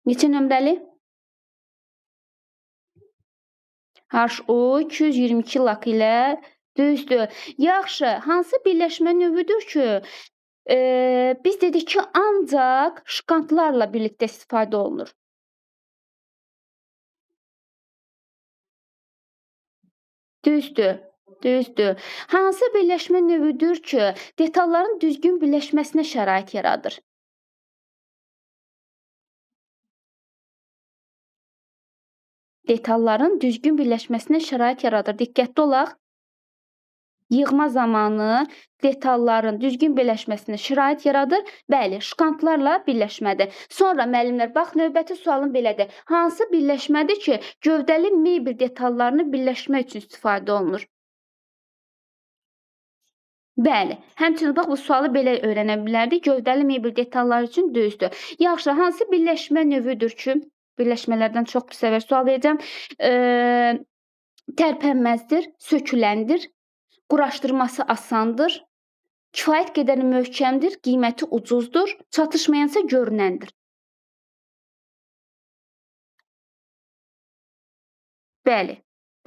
Neçə nömrəli? HO 222 lak ilə düzdür. Yaxşı, hansı birləşmə növüdür ki, biz dedik ki, ancaq şkantlarla birlikdə istifadə olunur? Düzdür. Düzdür. Hansı birləşmə növüdür ki, detalların düzgün birləşməsinə şərait yaradır? Detalların düzgün birləşməsinə şərait yaradır. Diqqətli olaq. Yığma zamanı detalların düzgün birləşməsinə şərait yaradır. Bəli, şkantlarla birləşmədir. Sonra müəllimlər, bax növbəti sualım belədir. Hansı birləşmədir ki, gövdəli mebel detallarını birləşmək üçün istifadə olunur? Bəli, həmçinin bax bu sualı belə öyrənə bilərdik. Gövdəli mebel detalları üçün düzdür. Yaxşı, hansı birləşmə növüdür ki, birləşmələrdən çox bu səfər sual verəcəm. Tərpənməzdir, söküləndir, quraşdırması asandır, kifayət qədər möhkəmdir, qiyməti ucuzdur, çatışmayansa görünəndir. Bəli,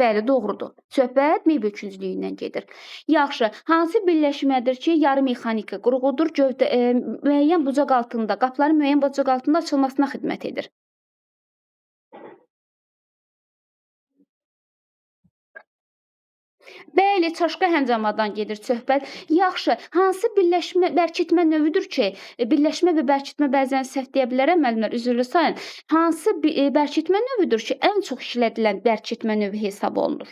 bəli, doğrudur. Söhbət mebel künclüyündən gedir. Yaxşı, hansı birləşmədir ki, yarı mexaniki qurğudur, müəyyən bucaq altında, qapıların müəyyən bucaq altında açılmasına xidmət edir? Bəli, çaşqa həncamadan gedir söhbət. Yaxşı, hansı birləşmə, bərkitmə növüdür ki, birləşmə və bərkitmə bəzən səhv deyə bilərəm müəllimlər, üzrlü sayın. Hansı bərkitmə növüdür ki, ən çox işlədilən bərkitmə növü hesab olunur?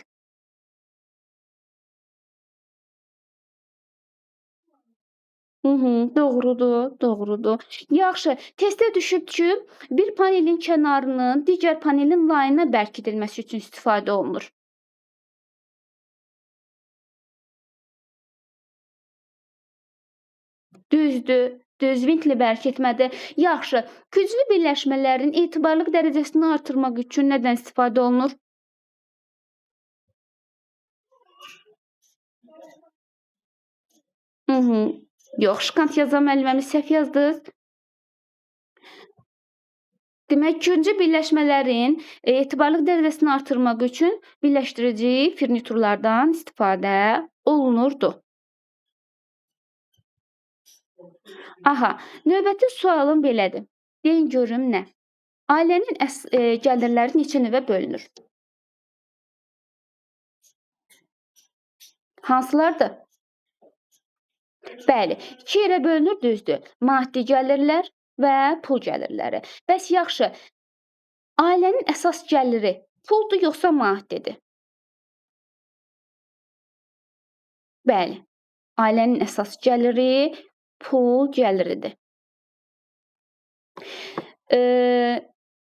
Doğrudur, doğrudur. Yaxşı, testdə düşüb ki, bir panelin kənarının digər panelin layına bərkidilməsi üçün istifadə olunur. Düzdür, düz vintli bərkitmədir. Yaxşı, güclü birləşmələrin etibarlılıq dərəcəsini artırmaq üçün nədən istifadə olunur? Yox, şkant yazan müəlliməmiz səhv yazdınız. Demək, güclü birləşmələrin etibarlılıq dərəcəsini artırmaq üçün birləşdirici furniturlardan istifadə olunurdu. Aha, növbəti sualım belədir. Deyin görüm nə? Ailənin gəlirləri neçə növə bölünür? Hansılardır? Bəli, 2 yerə bölünür, düzdür. Maddi gəlirlər və pul gəlirləri. Bəs yaxşı, ailənin əsas gəliri puldur yoxsa maddidir? Bəli, ailənin əsas gəliri pul gəliridir.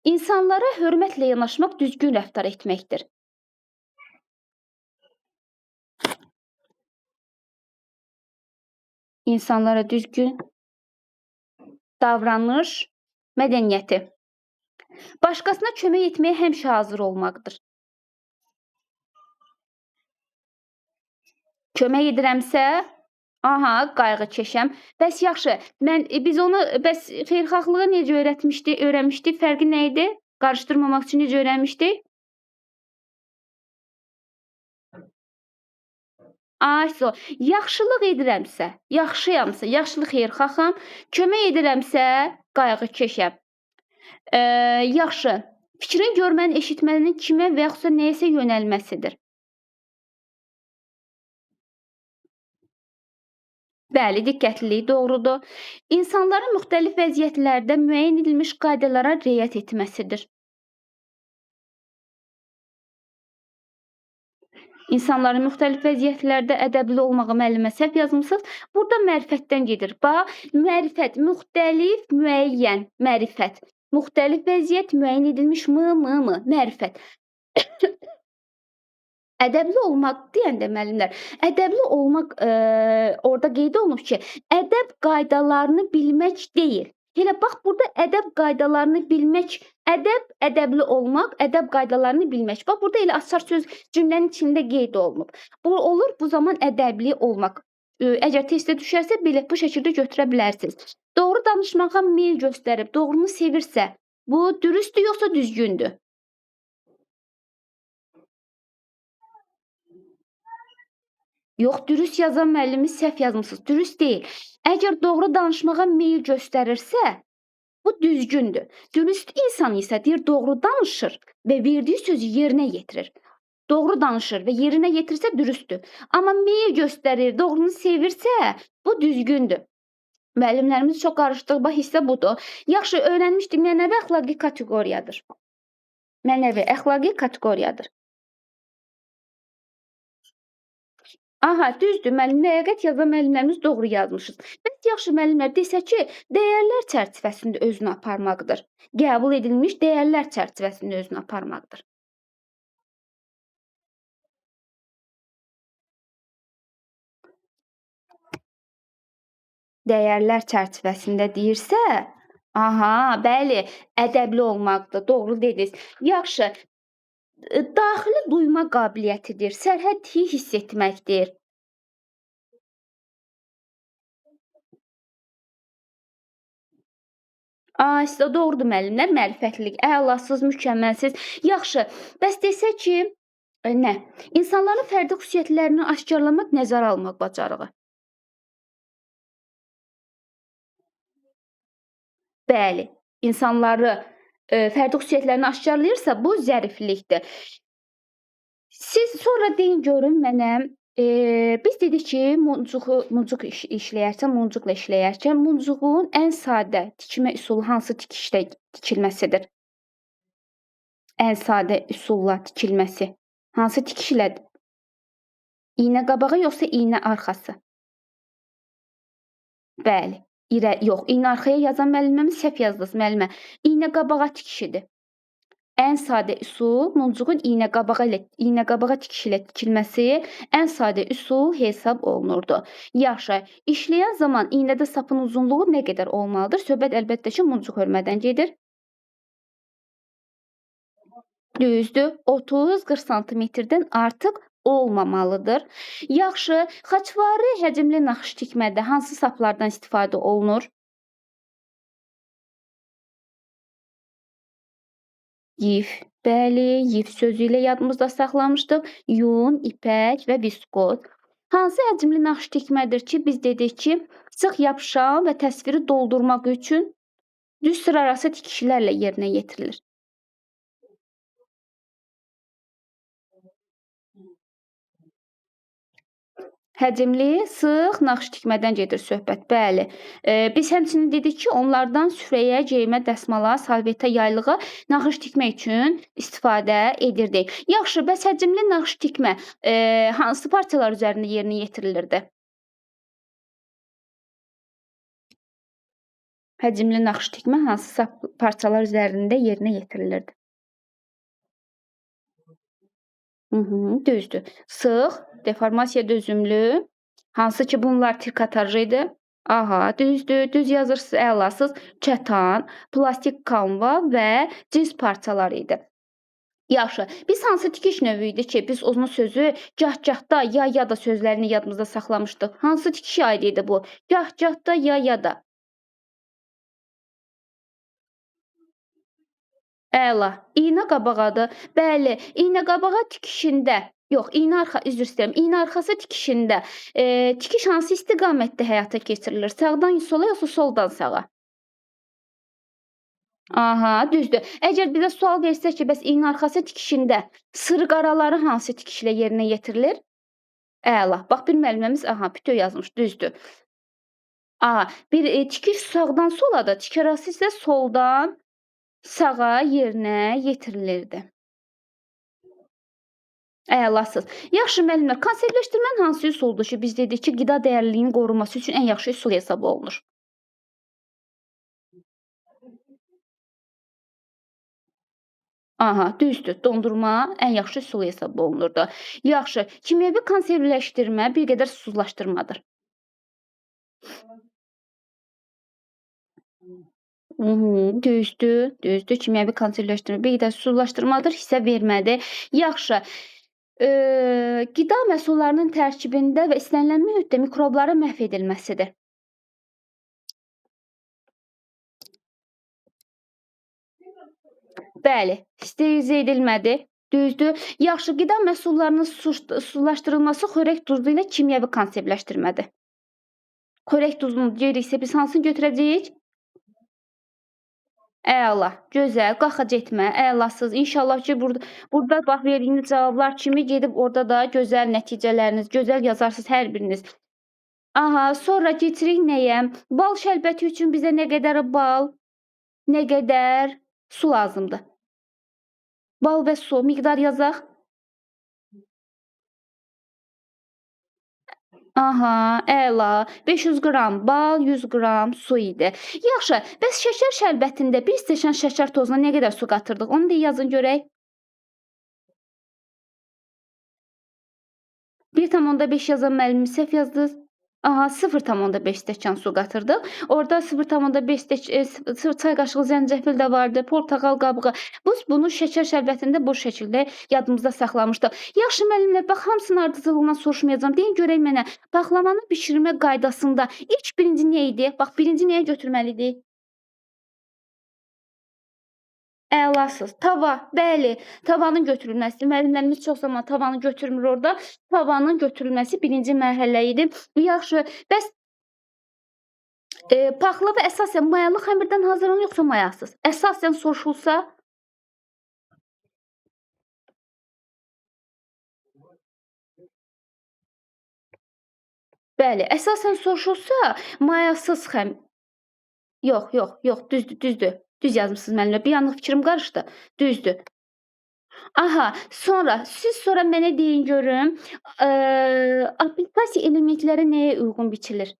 İnsanlara hörmətlə yanaşmaq düzgün rəftar etməkdir. İnsanlara düzgün davranış mədəniyyəti. Başqasına kömək etməyə həmişə hazır olmaqdır. Kömək edirəmsə, qayğı çəkəm. Bəs yaxşı, biz onu xeyirxahlığı necə öyrənmişdik? Fərqi nə idi? Qarışdırmamaq üçün necə öyrənmişdik? Yaxşılıq edirəmsə, yaxşıyamsa, yaxşılıq xeyirxaham, kömək edirəmsə, qayğı çəkəm. Yaxşı, fikrin görmənin, eşitmənin kimə və yaxudsa nəyəsə yönəlməsidir. Bəli, diqqətlilik doğrudur. İnsanların müxtəlif vəziyyətlərdə müəyyən edilmiş qaydalara riayət etməsidir. İnsanların müxtəlif vəziyyətlərdə ədəbli olmağı müəllimə səhv yazmısınız. Burada mərifətdən gedir. Bax, mərifət, müxtəlif, müəyyən, mərifət. Müxtəlif vəziyyət, müəyyən edilmiş mərifət. Ədəbli olmaq deyəndə müəllimlər, ədəbli olmaq orada qeyd olunub ki, ədəb qaydalarını bilmək deyil. Elə bax burada ədəb qaydalarını bilmək, ədəbli olmaq, ədəb qaydalarını bilmək. Bax burada elə açar söz cümlənin içində qeyd olunub. Bu olur, bu zaman ədəbli olmaq. Əgər testdə düşərsə belə bu şəkildə götürə bilərsiniz. Doğru danışmağa meyl göstərib, doğrunu sevirsə, bu dürüsttür yoxsa düzgündür? Yox, dürüst yazan müəllimiz səhv yazmısınız. Dürüst deyil. Əgər doğru danışmağa meyl göstərirsə, bu düzgündür. Dürüst insan isə deyir doğru danışır və verdiyi sözü yerinə yetirir. doğru danışır və yerinə yetirsə dürüsttür. Amma meyl göstərir, doğrunu sevirsə, bu düzgündür. Müəllimlərimiz çox qarışdırma hissə budur. Yaxşı, öyrənmişdik, mənəvi əxlaqi kateqoriyadır. Mənəvi əxlaqi kateqoriyadır. Aha, düzdür, müəllim, ləyaqət yazan müəllimlərimiz doğru yazmışız. Bəs yaxşı müəllimlər desə ki, dəyərlər çərçivəsində özünü aparmaqdır. Qəbul edilmiş dəyərlər çərçivəsində özünü aparmaqdır. Dəyərlər çərçivəsində deyirsə, aha, bəli, ədəbli olmaqdır, doğru dediniz. Yaxşı, daxili duyma qabiliyyətidir, sərhəddi hiss etməkdir. Sizə doğrudur müəllimlər, mərifətlilik, əlasız, mükəmməlsiz. Yaxşı, bəs desək ki, nə? İnsanların fərdi xüsusiyyətlərini aşkarlamaq, nəzərə almaq bacarığı. Bəli, insanları fərdi xüsusiyyətlərini aşkarlayırsa, bu zəriflikdir. Siz sonra deyin görün mənə, biz dedik ki, muncuq muncuqla işləyərkən muncuğun ən sadə tikmə üsulu hansı tikişdə tikilməsidir? Ən sadə üsulla tikilməsi hansı tikiş ilədir? İynə qabağı yoxsa iynə arxası? Bəli, yox, iynə arxaya yazan müəllimimiz səhv yazdınız müəllimə. İynə qabağa tikişidir. Ən sadə üsul muncuğun iynə qabağa tikiş ilə tikilməsi ən sadə üsul hesab olunurdu. Yaxşı, işləyən zaman iynədə sapın uzunluğu nə qədər olmalıdır? Söhbət əlbəttə ki, muncuq hörmədən gedir. Düzdür, 30-40 sm-dən artıq olmamalıdır. Yaxşı, xaçvari həcmli naxış tikmədə hansı saplardan istifadə olunur? Yif, bəli, yif sözü ilə yadımızda saxlamışdıq. Yun, ipək və viskoz. Hansı həcmli naxış tikmədir ki, biz dedik ki, sıx yapışan və təsviri doldurmaq üçün düz sırarası tikişlərlə yerinə yetirilir. Həcmli, sıx naxış tikmədən gedir söhbət. Bəli. Biz həmçinin dedik ki, onlardan süfrəyə, geyimə, dəsmala, salvetə, yaylığa naxış tikmək üçün istifadə edirdik. Yaxşı, bəs həcmli naxış tikmə hansı parçalar üzərində yerinə yetirilirdi? Həcmli naxış tikmə hansı parçalar üzərində yerinə yetirilirdi? Düzdür. Sıx, deformasiya dözümlü, hansı ki bunlar trikotaj idi. Aha, düzdür, düz yazırsınız, əlasız, kətan, plastik kanva və cins parçalar idi. Yaxşı, biz hansı tikiş növü idi ki, biz onun sözü gah-gahda, ya da sözlərini yadımızda saxlamışdıq. Hansı tikişə aid idi bu? Gah-gahda, ya da. Əla. İynə qabağadır. Bəli, iynə qabağa tikişində, yox, iynə üzr istəyirəm, iynə arxası tikişində, tikiş hansı istiqamətdə həyata keçirilir? Sağdan sola yoxsa soldan sağa? Aha, düzdür. Əgər bizə sual versə ki, bəs iynə arxası tikişində sırıq araları hansı tikişlə yerinə yetirilir? Əla. Bax, bir müəlliməmiz, aha, bütöv yazmış, düzdür. Bir tikiş sağdan soladır, tik arası isə soldan sağa yerinə yetirilirdi. Əlasız. Yaxşı müəllimlər, konservləşdirmənin hansı üsuldur ki, biz dedik ki, qida dəyərliliyinin qorunması üçün ən yaxşı üsul hesab olunur? Aha, düzdür. Dondurma ən yaxşı üsul hesab olunurdu. Yaxşı, kimyəvi konservləşdirmə bir qədər susuzlaşdırmadır. Düzdür, düzdür. Kimyəvi konservləşdirmə bir qədər susuzlaşdırmadır, hissə vermədir. Yaxşı, qida məhsullarının tərkibində və istənilən mühitdə mikrobların məhv edilməsidir. Bəli, sterilizə edilmədir. Düzdür. Yaxşı, qida məhsullarının susuzlaşdırılması xörək duzu ilə kimyəvi konservləşdirmədir. Xörək duzunu deyiriksə biz hansını götürəcəyik? Əla, gözəl, qaxa getmə, əlasız. İnşallah ki, burada bax verdiyiniz cavablar kimi gedib orada da gözəl nəticələriniz, gözəl yazarsınız hər biriniz. Aha, sonra keçirik nəyə? Bal şərbəti üçün bizə nə qədər bal, nə qədər su lazımdır? Bal və su miqdar yazaq. Aha, əla. 500 qram bal, 100 qram su idi. Yaxşı, bəs şəkər şərbətində 1 stəkan şəkər tozuna nə qədər su qatırdıq? Onu da yazın görək. 1,5 yazan müəllim səhv yazdınız. Aha, 0,5 stəkan su qatırdıq. Orada 0,5 çay qaşığı zəncəfil də vardı, portağal qabığı. Biz bunu şəkər şərbətində bu şəkildə yadımızda saxlamışdıq. Yaxşı müəllimlər, bax hamısının ardıcıllığından soruşmayacağam. Deyin görək mənə, baklavanı bişirmə qaydasında ilk birinci nə idi? Bax, birinci nəyə götürməlidik? Əlasız. Tava, bəli, tavanın götürülməsi. Müəllimlərimiz çox zaman tavanı götürmür orada. Tavanın götürülməsi birinci mərhələ idi. Yaxşı, bəs paxlava əsasən mayalı xəmirdən hazırlanır yoxsa mayasız? Əsasən soruşulsa, bəli, əsasən soruşulsa mayasız yox, yox, yox, düzdür, düzdür. Düz yazmısınız müəllimlər. Bir anlıq fikrim qarışdı. Düzdür. Aha, siz sonra mənə deyin görüm, aplikasiya elementləri nəyə uyğun biçilir?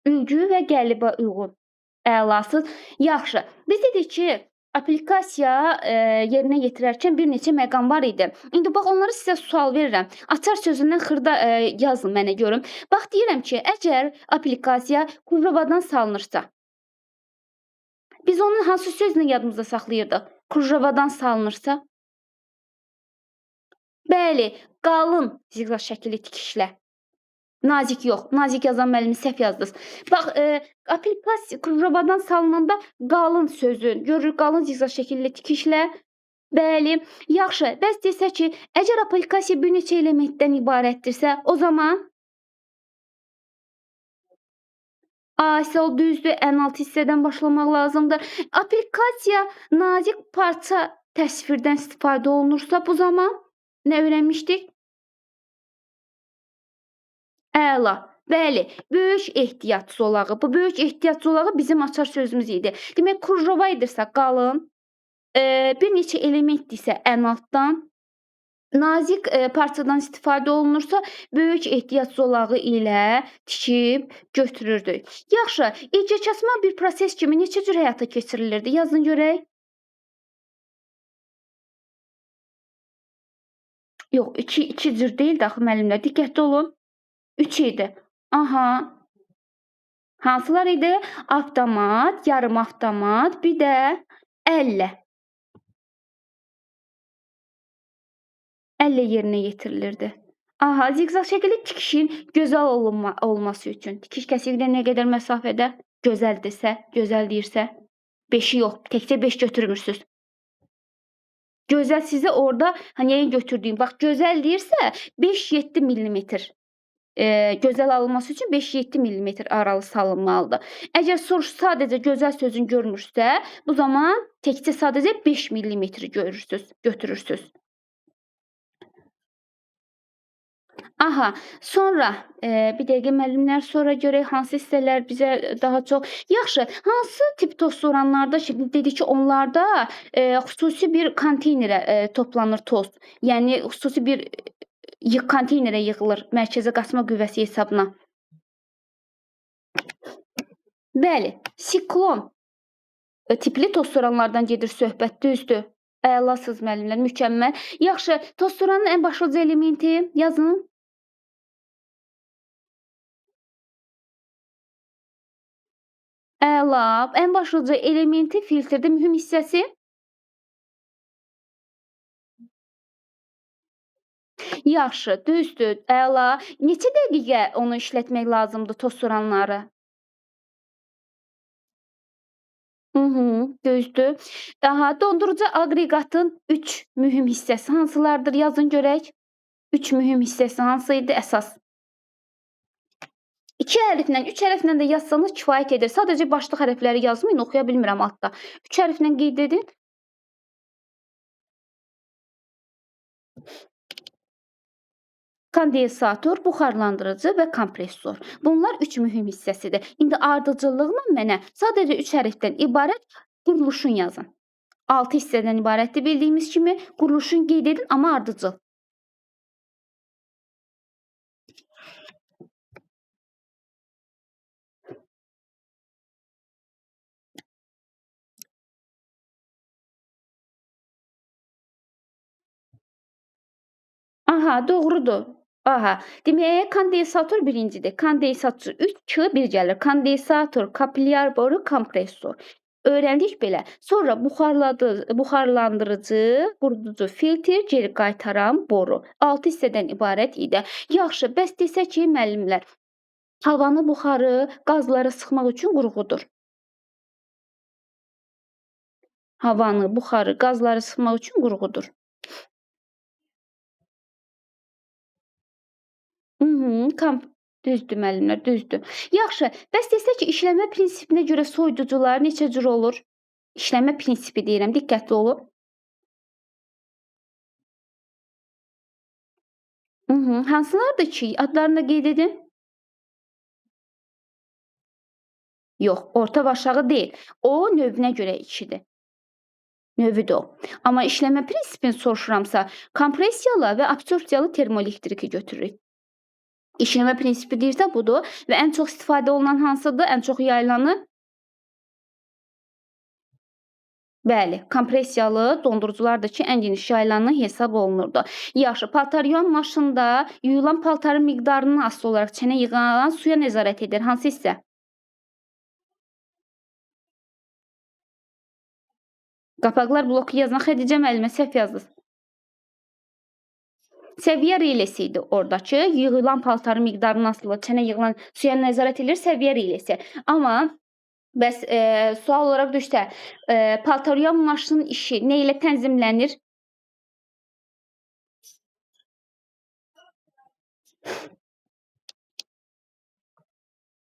Ülgü və qəlibə uyğun. Əlasız. Yaxşı. Biz dedik ki, aplikasiya, yerinə yetirərkən bir neçə məqam var idi. İndi bax onları sizə sual verirəm. Açar sözündən xırda, yazın mənə görüm. Bax deyirəm ki, əgər aplikasiya Kurjovadan salınırsa, biz onun hansı sözünü yadımızda saxlayırdıq? Kurjovadan salınırsa? Bəli, qalın ziqzaq şəkilli tikişlə. Nazik yox, nazik yazan müəllimi səhv yazdınız. Bax, aplikasiya Kurjovadan salınanda qalın sözü, görürük qalın ziqzaq şəkilli tikişlə. Bəli, yaxşı. Bəs desək ki, əgər aplikasiya bir neçə elementdən ibarətdirsə, o zaman A hissəsi düzdür, ən alt hissədən başlamaq lazımdır. Aplikasiya nazik parça təsvirdən istifadə olunursa, bu zaman nə öyrənmişdik? Əla. Bəli, böyük ehtiyat zolağı. Bu böyük ehtiyat zolağı bizim açar sözümüz idi. Demək, Kurjova idirsə qalın, bir neçə elementdirsə ən altdan, nazik, parçadan istifadə olunursa, böyük ehtiyat zolağı ilə tikib götürürdük. Yaxşı, ilkəkəsmə bir proses kimi neçə cür həyata keçirilirdi? Yazın görək. Yox, 2 cür deyil də axı müəllimlər, diqqətli olun. 3 idi. Aha. Hansılar idi? Avtomat, yarım avtomat, bir də əllə. Əllə yerinə yetirilirdi. Aha, ziqzaq şəkilli tikişin gözəl olması üçün. Tikiş kəsiklə nə qədər məsafədə? Gözəldirsə, gözəl deyirsə, 5-i yox, təkcə 5 götürmürsüz. Gözəl sizə orada nəyi götürdüyüm, bax gözəl deyirsə 5-7 millimetr. Gözəl alınması üçün 5-7 millimetr aralı salınmalıdır. Əgər sadəcə gözəl sözünü görmürsə, bu zaman təkcə sadəcə 5 millimetri götürürsüz. Aha, sonra, bir dəqiqə müəllimlər, sonra görək hansı hissələr bizə daha çox yaxşı, hansı tip toz soranlarda şimdi dedik ki, onlarda, xüsusi bir konteynerə, toplanır toz. Yəni xüsusi bir konteynerə yığılır mərkəzi qasma qüvvəsi hesabına. Bəli, siklon tipli toz soranlardan gedir söhbət, düzdür. Əlasız müəllimlər, mükəmməl. Yaxşı, toz soranın ən başlıca elementi yazın. Əla, ən başlıca elementi filtrdə mühüm hissəsi? Yaxşı, düzdür, əla. Neçə dəqiqə onu işlətmək lazımdır toz soranları? Düzdür. Aha, dondurucu aqreqatın 3 mühüm hissəsi hansılardır? Yazın görək. Üç mühüm hissəsi hansı idi? Əsas. 2 hərflə, 3 hərflə də yazsanız kifayət edir. Sadəcə başlıq hərfləri yazmayın, oxuya bilmirəm altda. 3 hərflə qeyd edin. Kondensator, buxarlandırıcı və kompressor. Bunlar 3 mühüm hissəsidir. İndi ardıcıllıqla mənə sadəcə 3 hərfdən ibarət quruluşun yazın. 6 hissədən ibarətdir bildiyimiz kimi. Quruluşun qeyd edin, amma ardıcıl. Aha, doğrudur. Aha, demək kondensator birincidir. Kondensator 3, 2, 1 gəlir. Kondensator, kapilyar boru, kompressor. Öyrəndik belə. Sonra buxarlandırıcı, quruducu, filtr, geri qaytaran boru. 6 hissədən ibarət idi. Yaxşı, bəs desək ki, müəllimlər, havanı, buxarı, qazları sıxmaq üçün qurğudur. Havanı, buxarı, qazları sıxmaq üçün qurğudur. Düzdür müəllimlər, düzdür. Yaxşı, bəs desək ki, işləmə prinsipinə görə soyuducular neçə cür olur? İşləmə prinsipi deyirəm, diqqətli olun. Hansılardır ki, adlarını da qeyd edin. Yox, orta və aşağı deyil. O növünə görə 2-dir. Növüdür o. Amma işləmə prinsipini soruşuramsa, kompressiyalı və absorpsiyalı termoelektriki götürürük. İşləmə prinsipi deyirsə budur və ən çox istifadə olunan hansıdır? Ən çox yayılanı? Bəli, kompressiyalı donduruculardır ki, ən geniş yayılanı hesab olunurdu. Yaxşı, paltar yuyan maşında yuyulan paltarın miqdarından asılı olaraq çənə yığılan suya nəzarət edir. Hansı hissə? Qapaqlar bloku yazan Xədicə müəllimə səhv yazdınız. Səviyyə relesi idi oradakı. Yığılan paltarın miqdarından asılı çənə yığılan suya nəzarət edir səviyyə relesi. Amma bəs sual olaraq düşsə, paltar yuyan maşının işi nə ilə tənzimlənir?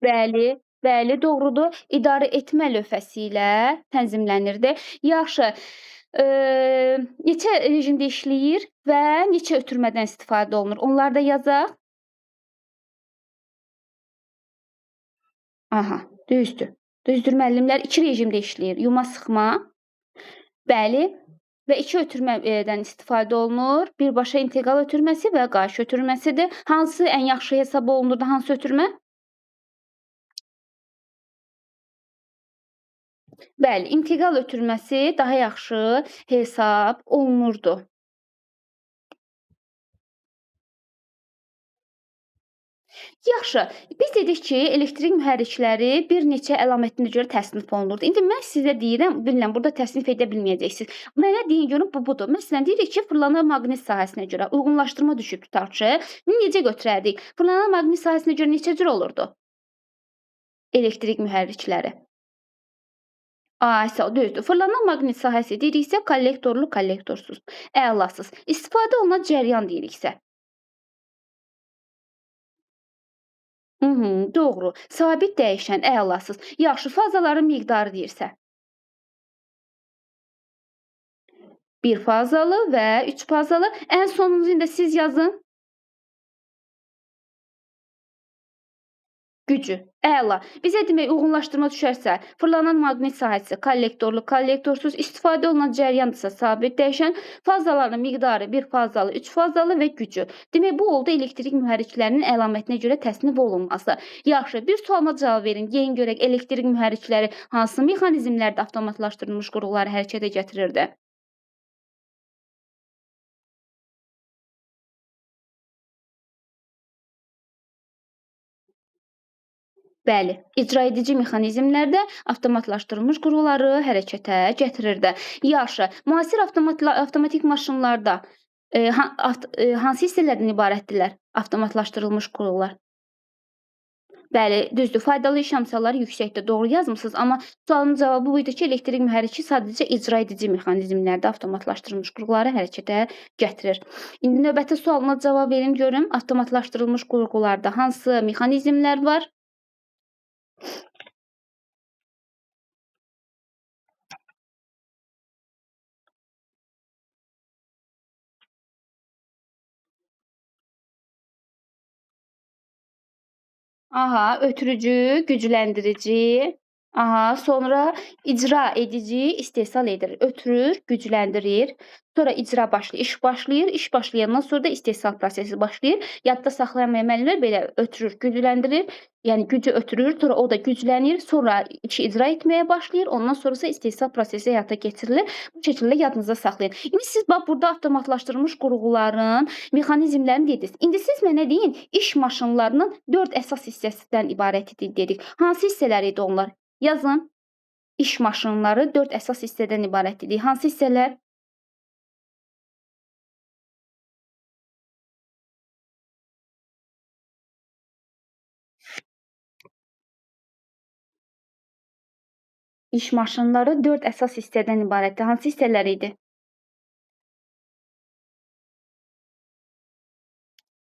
Bəli, bəli, doğrudur. İdarə etmə lövhəsi ilə tənzimlənirdi. Yaxşı, neçə rejimdə işləyir və neçə ötürmədən istifadə olunur? Onları da yazaq. Aha, düzdür. Düzdür müəllimlər, 2 rejimdə işləyir. Yuma sıxma, bəli, və 2 ötürmədən istifadə olunur. Birbaşa integral ötürməsi və qayış ötürməsidir. Hansı ən yaxşı hesab olunurdu, hansı ötürmə? Bəli, integral ötürməsi daha yaxşı hesab olunurdu. Yaxşı, biz dedik ki, elektrik mühərrikləri bir neçə əlamətinə görə təsnif olunurdu. İndi mən sizə deyirəm, bilirəm, burada təsnif edə bilməyəcəksiniz. Mənə deyin görün, bu budur. Məsələn, deyirik ki, fırlanan maqnit sahəsinə görə uyğunlaşdırma düşüb tutaq ki, necə götürərdik? Fırlanan maqnit sahəsinə görə neçə cür olurdu? Elektrik mühərrikləri. Aysa, düzdür. Fırlanan maqnit sahəsi deyiriksə, kollektorlu, kollektorsuz. Əlasız. İstifadə olunan cəryan deyiriksə. Doğru. Sabit dəyişən, əlasız. Yaxşı, fazaların miqdarı deyirsə. 1 fazalı və 3 fazalı. Ən sonuncu da siz yazın. Gücü. Əla. Bizə demək uyğunlaşdırma düşərsə, fırlanan maqnit sahəsi kollektorlu, kollektorsuz, istifadə olunan cəryandısa sabit dəyişən, fazaların miqdarı 1 fazalı, 3 fazalı və gücü. Demək, bu oldu elektrik mühərriklərinin əlamətinə görə təsnif olunması. Yaxşı, bir sualıma cavab verin. Deyin görək, elektrik mühərrikləri hansı mexanizmlərdə avtomatlaşdırılmış qurğuları hərəkətə gətirirdi? Bəli, icraedici mexanizmlərdə avtomatlaşdırılmış qurğuları hərəkətə gətirirdi. Yaxşı, müasir avtomatik maşınlarda hansı hissələrdən ibarətdirlər avtomatlaşdırılmış qurğular? Bəli, düzdür. Faydalı iş əmsalları yüksəkdir. Doğru yazmısınız. Amma sualın cavabı bu idi ki, elektrik mühərriki sadəcə icra edici mexanizmlərdə avtomatlaşdırılmış qurğuları hərəkətə gətirir. İndi növbəti sualıma cavab verin görüm. Avtomatlaşdırılmış qurğularda hansı mexanizmlər var? Aha, ötürücü, gücləndirici. Aha, sonra icra edici istehsal edir. Ötürür, gücləndirir. Sonra icra başlayır, iş başlayır. İş başlayandan sonra da istehsal prosesi başlayır. Yadda saxlayamayan müəllimlər belə ötürür, gücləndirir. Yəni gücü ötürür, sonra o da güclənir, sonra işi icra etməyə başlayır. Ondan sonrası istehsal prosesi həyata keçirilir. Bu şəkildə yadınızda saxlayın. İndi siz bax burada avtomatlaşdırılmış qurğuların mexanizmlərini dediniz. İndi siz mənə deyin, iş maşınlarının 4 əsas hissəsindən ibarətdir dedik. Hansı hissələr idi onlar? Yazın. İş maşınları 4 əsas hissədən ibarətdir. Hansı hissələr? İş maşınları 4 əsas hissədən ibarətdir. Hansı hissələr idi?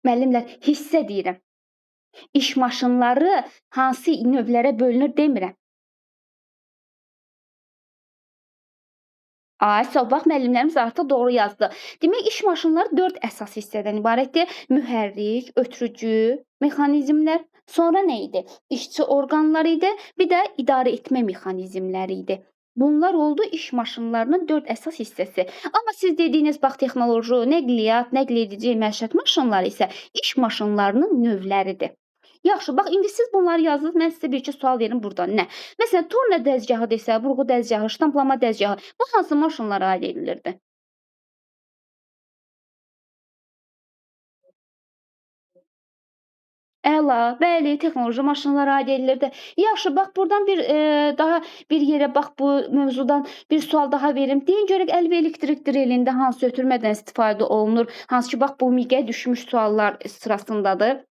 Müəllimlər, hissə deyirəm. İş maşınları hansı növlərə bölünür demirəm. Ay, sağ bax müəllimlərimiz artıq doğru yazdı. Demək, iş maşınları 4 əsas hissədən ibarətdir. Mühərrik, ötürücü, mexanizmlər, sonra nə idi? İşçi orqanları idi, bir də idarə etmə mexanizmləri idi. Bunlar oldu iş maşınlarının 4 əsas hissəsi. Amma siz dediyiniz bax texnoloji, nəqliyyat, nəql edici məişət maşınları isə iş maşınlarının növləridir. Yaxşı, bax indi siz bunları yazdınız. Mən sizə bir-iki sual verim burdan. Nə? Məsələn, torna dəzgahı desə, burğu dəzgahı, ştamplama dəzgahı, bu hansı maşınlara aid edilirdi? Əla, bəli, texnoloji maşınlara aid edilirdi. Yaxşı, bax burdan daha bir yerə bax bu mövzudan bir sual daha verim. Deyin görək əlv elektrik drelində hansı ötürmədən istifadə olunur? Hansı ki, bax bu miqə düşmüş suallar sırasındadır.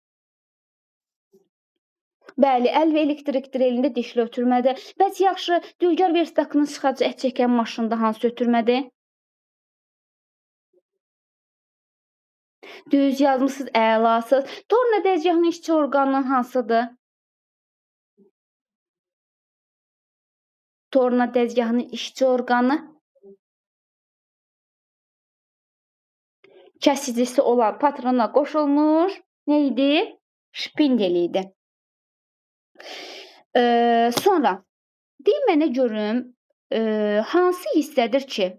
Bəli, əlv elektrik drelində dişli ötürmədir. Bəs yaxşı, dülgər verstaqının sıxacı ət çəkən maşında hansı ötürmədir? Düz yazmısınız, əlasız. Torna dəzgahının işçi orqanı hansıdır? Torna dəzgahının işçi orqanı kəsicisi olan patrona qoşulmuş nə idi? Şpindel idi. Sonra deyin mənə görüm, hansı hissədir ki,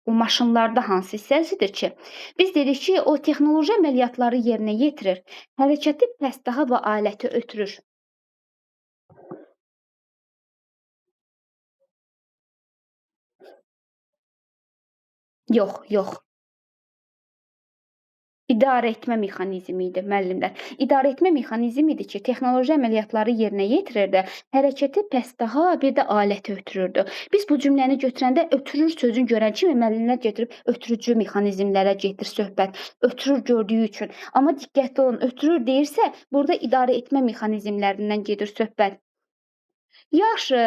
o maşınlarda hansı hissəsidir ki, biz dedik ki, o texnoloji əməliyyatları yerinə yetirir, hərəkəti pəstdaha və aləti ötürür. Yox, yox. İdarə etmə mexanizmi idi müəllimlər. İdarə etmə mexanizmi idi ki, texnoloji əməliyyatları yerinə yetirirdi, hərəkəti pəstdaha, bir də aləti ötürürdü. Biz bu cümləni götürəndə ötürür sözünü görən kimi müəllimlər gətirib ötürücü mexanizmlərə getir söhbət. Ötürür gördüyü üçün. Amma diqqətli olun, ötürür deyirsə, burada idarə etmə mexanizmlərindən gedir söhbət. Yaxşı,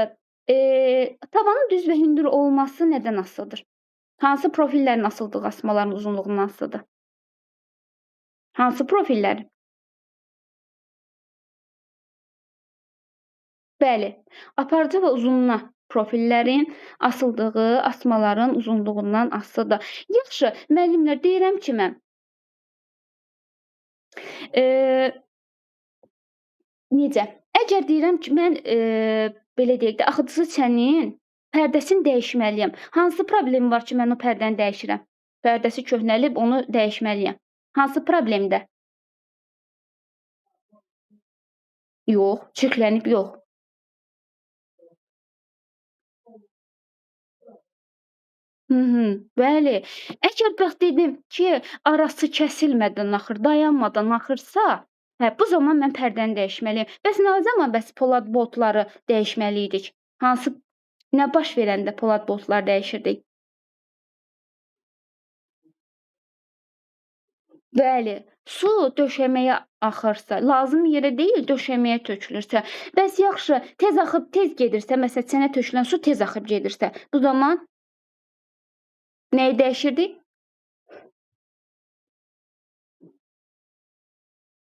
tavanın düz və hündür olması nədən asılıdır? Hansı profillərin asıldığı asmaların uzunluğundan asılıdır? Hansı profillər? Bəli, aparıcı və uzununa profillərin asıldığı asmaların uzunluğundan asılıdır. Yaxşı, müəllimlər deyirəm ki mən, eee, necə? Əgər deyirəm ki, mən, belə deyək də, axıdıcı çənin pərdəsini dəyişməliyəm. Hansı problem var ki, mən o pərdəni dəyişirəm? Pərdəsi köhnəlib, onu dəyişməliyəm. Hansı problemdə? Yox, çirklənib yox. Bəli. Əgər bax dedim ki, arası kəsilmədən axır, dayanmadan axırsa, hə, bu zaman mən pərdəni dəyişməliyəm. Bəs nə zaman polad boltları dəyişməliydik? Nə baş verəndə polad boltlar dəyişirdik? Bəli, su döşəməyə axırsa, lazım yerə deyil, döşəməyə tökülürsə, bəs yaxşı, tez axıb tez gedirsə, məsələn, çənə tökülən su tez axıb gedirsə, bu zaman nəyi dəyişirdik?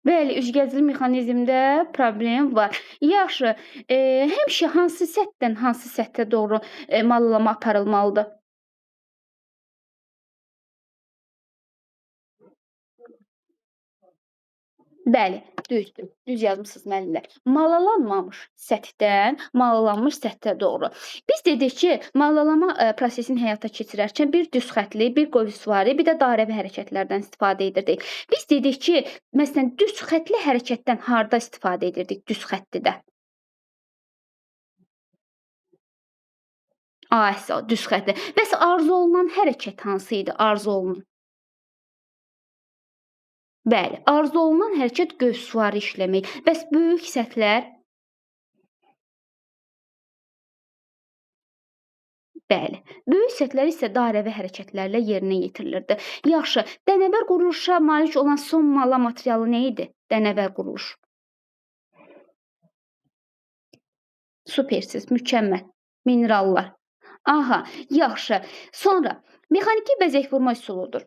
Bəli, üzgəcli mexanizmdə problem var. Yaxşı, həmişə hansı səthdən hansı səthə doğru, mallalama aparılmalıdır? Bəli, düzdür. Düz yazmısınız müəllimlər. Malalanmamış səthdən malalanmış səthə doğru. Biz dedik ki, malalama prosesini həyata keçirərkən bir düz xəttli, bir qövsvari, bir də dairəvi hərəkətlərdən istifadə edirdik. Biz dedik ki, məsələn, düz xəttli hərəkətdən harda istifadə edirdik düz xəttlidə? A, düz xəttli. Bəs arzu olunan hərəkət hansı idi? Arzu olunan. Bəli, arzu olunan hərəkət qövsvarı işləmək. Bəs böyük səthlər? Bəli. Böyük səthlər isə dairəvi hərəkətlərlə yerinə yetirilirdi. Yaxşı, dənəbər quruluşa malik olan son malla materialı nə idi? Dənəbər quruluş. Supersiz, mükəmməl. Minerallar. Aha, yaxşı. Sonra mexaniki bəzək vurma üsuludur.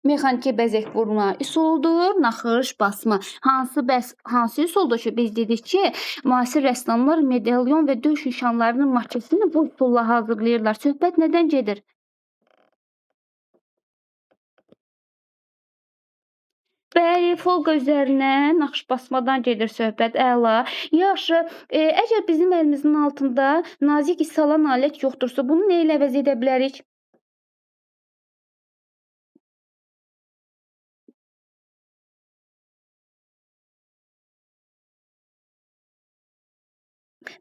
Mexaniki bəzək vurma üsuludur, naxış, basma. Hansı üsuldur ki, biz dedik ki, müasir rəssamlar medalyon və döyüş nişanlarının maketini bu üsulla hazırlayırlar. Söhbət nədən gedir? Bəli, folqa üzərinə naxış basmadan gedir söhbət, əla. Yaxşı, əgər bizim əlimizin altında nazik isti alan alət yoxdursa, bunu nə ilə əvəz edə bilərik?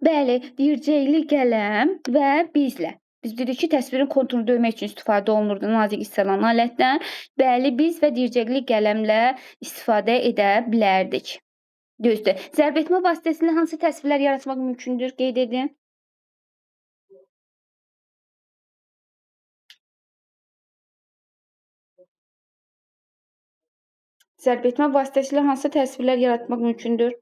Bəli, dircəkli qələm və bizlə. Biz dedik ki, təsvirin konturunu döymək üçün istifadə olunurdu nazik isti alan alətdən. Bəli, biz və dircəkli qələmlə istifadə edə bilərdik. Düzdür. Zərbetmə vasitəsilə hansı təsvirlər yaratmaq mümkündür? Qeyd edin. Zərbetmə vasitəsilə hansı təsvirlər yaratmaq mümkündür?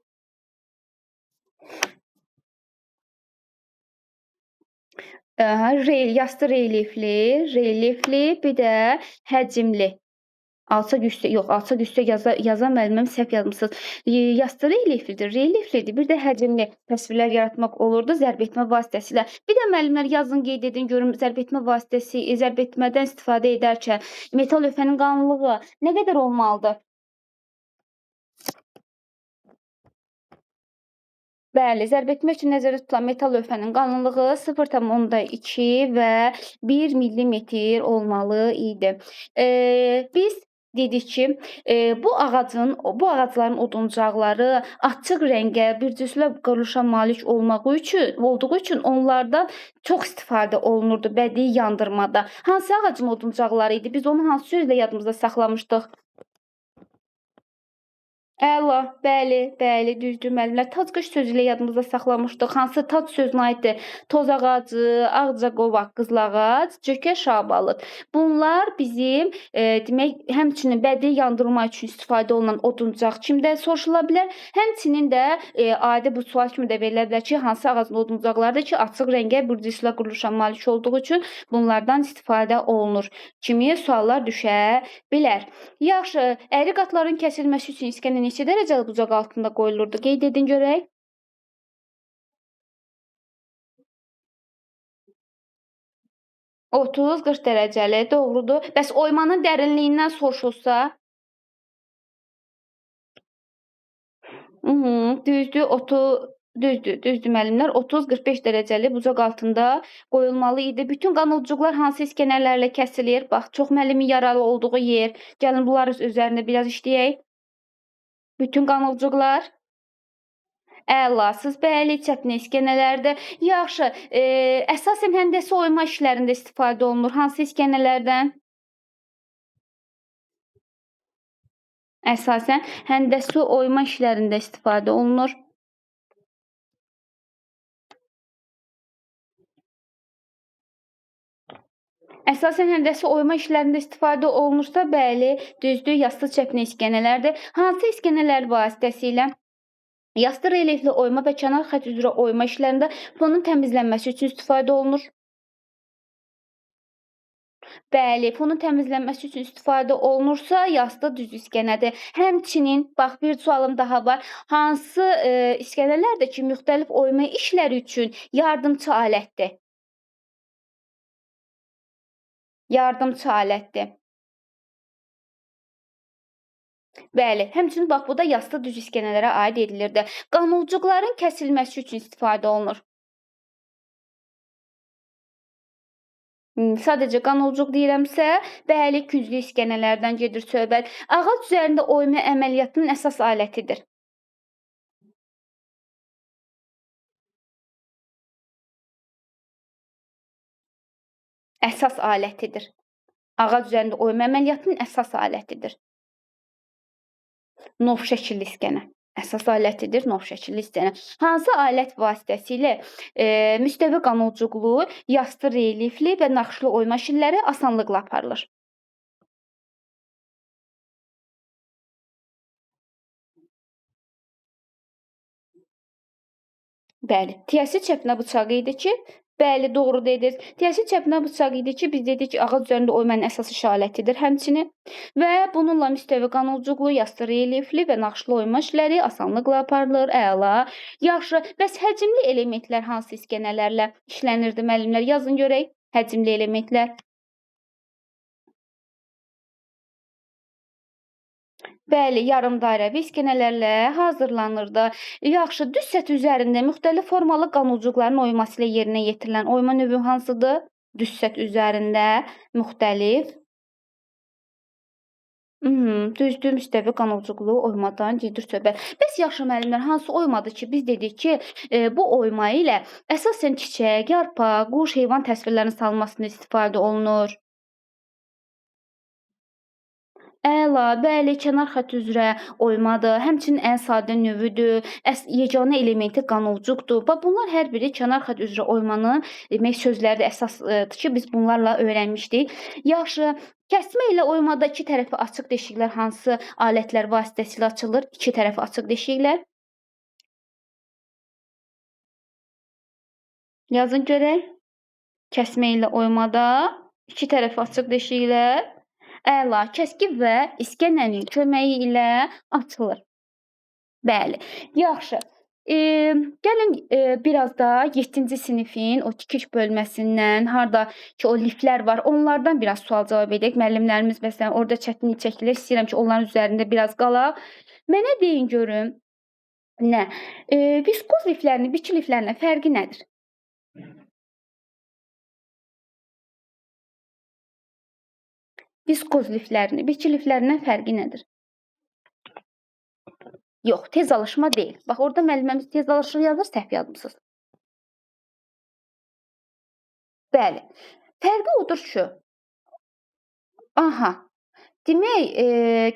Yastı relyefli, bir də həcmli. Alçaq yüksək yox, alçaq yüksək yazan müəlliməm səhv yazmısınız. Yastı relyeflidir, bir də həcmli təsvirlər yaratmaq olurdu zərbetmə vasitəsilə. Bir də müəllimlər yazın, qeyd edin görüm zərbetmədən istifadə edərkən metal lövhənin qalınlığı nə qədər olmalıdır? Bəli, zərbetmə üçün nəzərdə tutulan metal lövhənin qalınlığı 0,2 və 1 millimetr olmalı idi. Biz dedik ki, bu ağacların oduncaqları açıq rəngə, bir cüslə quruluşa malik olduğu üçün onlardan çox istifadə olunurdu bədii yandırmada. Hansı ağacın oduncaqları idi? Biz onu hansı sözlə yadımızda saxlamışdıq? Əla, bəli, düzdür müəllimlər. Tacqış sözü ilə yadımızda saxlamışdıq. Hansı tac sözünə aiddir? Toz ağacı, ağcaqovaq, qızılağac, cökə, şabalıd. Bunlar bizim demək, həmçinin bədii yandırma üçün istifadə olunan oduncaq kimdə soruşula bilər. Həmçinin də adi bu sual kimi də verilə bilər ki, hansı ağacın oduncaqlarıdır ki, açıq rəngə, bürcüslə quruluşa malik olduğu üçün bunlardan istifadə olunur kimi suallar düşə bilər. Yaxşı, əyri qatların kəsilməsi üçün iskənə neçə dərəcəli bucaq altında qoyulurdu? Qeyd edin görək. 30-40 dərəcəli, doğrudur. Bəs oymanın dərinliyindən soruşulsa? Düzdür müəllimlər. 30-45 dərəcəli bucaq altında qoyulmalı idi. Bütün qanovcuqlar hansı iskənələrlə kəsilir? Bax, çox müəllimin yaralı olduğu yer. Gəlin bunların üzərində biraz işləyək. Bütün qanovcuqlar əlasız, bəli, çətin iskənələrdə. Yaxşı, əsasən həndəsi oyma işlərində istifadə olunur. Hansı iskənələrdən? Əsasən həndəsi oyma işlərində istifadə olunur. Əsasən həndəsi oyma işlərində istifadə olunursa, bəli, düzdür, yastı çəpini iskənələrdir. Hansı iskənələr vasitəsilə yastı relyefli oyma və kənar xətt üzrə oyma işlərində fonun təmizlənməsi üçün istifadə olunur? Bəli, fonun təmizlənməsi üçün istifadə olunursa, yastı düz iskənədir. Həmçinin, bax, bir sualım daha var. Hansı, iskənələrdir ki, müxtəlif oyma işləri üçün yardımçı alətdir? Yardımçı alətdir. Bəli, həmçinin bax, bu da yastı düz iskənələrə aid edilirdi. Qanovcuqların kəsilməsi üçün istifadə olunur. Sadəcə qanovcuq deyirəmsə, bəli, güclü iskənələrdən gedir söhbət. Ağac üzərində oyma əməliyyatının əsas alətidir. Əsas alətidir. Ağac üzərində oyma əməliyyatının əsas alətidir. Nov şəkilli iskənə. Əsas alətidir nov şəkilli iskənə. Hansı alət vasitəsilə müstəvi qanovcuqlu, yastı relyefli və naxışlı oyma işləri asanlıqla aparılır? Bəli, tiyəsi çəpinə bıçağı idi ki, bəli, doğru dediniz. Tiyəsi çəpinə bıçağı idi ki, biz dedik ki, ağac üzərində oymanın əsas iş alətidir həmçinin və bununla müstəvi qanovcuqlu, yastı relyefli və naxışlı oyma işləri asanlıqla aparılır. Əla. Yaxşı, bəs həcmli elementlər hansı iskənələrlə işlənirdi müəllimlər? Yazın görək. Həcmli elementlər. Bəli, yarımdairəvi iskənələrlə hazırlanırdı. Yaxşı, düz səthi üzərində müxtəlif formalı qanovcuqların oyması ilə yerinə yetirilən oyma növü hansıdır? Düz səth üzərində müxtəlif düzdür, müstəvi qanovcuqlu oymadan gedir söhbət. Bəs yaxşı müəllimlər, hansı oymadır ki, biz dedik ki, bu oyma ilə əsasən çiçək, yarpaq, quş, heyvan təsvirlərinin salınmasında istifadə olunur? Əla, bəli, kənar xətt üzrə oymadır, həmçinin ən sadə növüdür, yeganə elementi qanovcuqdur. Bax, bunlar hər biri kənar xətt üzrə oymanın demək sözləri də əsasdır ki, biz bunlarla öyrənmişdik. Yaxşı, kəsmə ilə oymada iki tərəfi açıq deşiklər hansı alətlər vasitəsilə açılır? İki tərəfi açıq deşiklər. Yazın görək. Kəsmə ilə oymada iki tərəfi açıq deşiklər. Əla, kəski və iskənənin köməyi ilə açılır. Bəli, yaxşı. Gəlin biraz da 7-ci sinifin o tikiş bölməsindən, harda ki, o liflər var, onlardan biraz sual-cavab edək. Müəllimlərimiz məsələn orada çətinlik çəkirlər. İstəyirəm ki, onların üzərində biraz qalaq. Mənə deyin görüm, nə? Viskoz liflərinin biçi liflərinə fərqi nədir? Viskoz liflərinin biçi liflərindən fərqi nədir? Yox, tez alışma deyil. Bax, orada müəlliməmiz tez alışır yazır, səhv yazmısınız. Bəli. Fərqi odur ki, demək,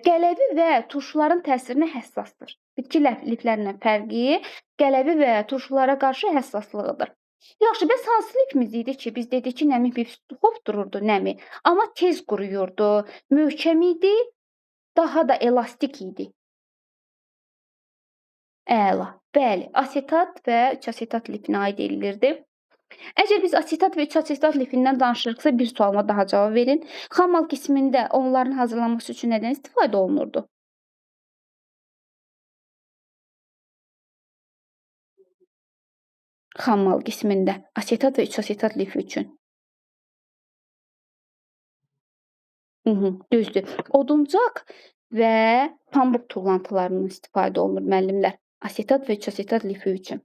qələvi və turşuların təsirinə həssasdır. Bitki liflərindən fərqi qələvi və turşulara qarşı həssaslığıdır. Yaxşı, bəs hansı lifimiz idi ki, biz dedik ki, nəmi hop dururdu, nəmi, amma tez quruyurdu, möhkəm idi, daha da elastik idi. Əla. Bəli, asetat və 3 asetat lifinə aid edilirdi. Əgər biz asetat və 3 asetat lifindən danışırıqsa, bir sualıma daha cavab verin. Xammal qismində onların hazırlanması üçün nədən istifadə olunurdu? Xammal qismində asetat və 3 asetat lifi üçün. Düzdür. Oduncaq və pambıq tullantılarından istifadə olunur müəllimlər. Asetat və 3 asetat lifi üçün.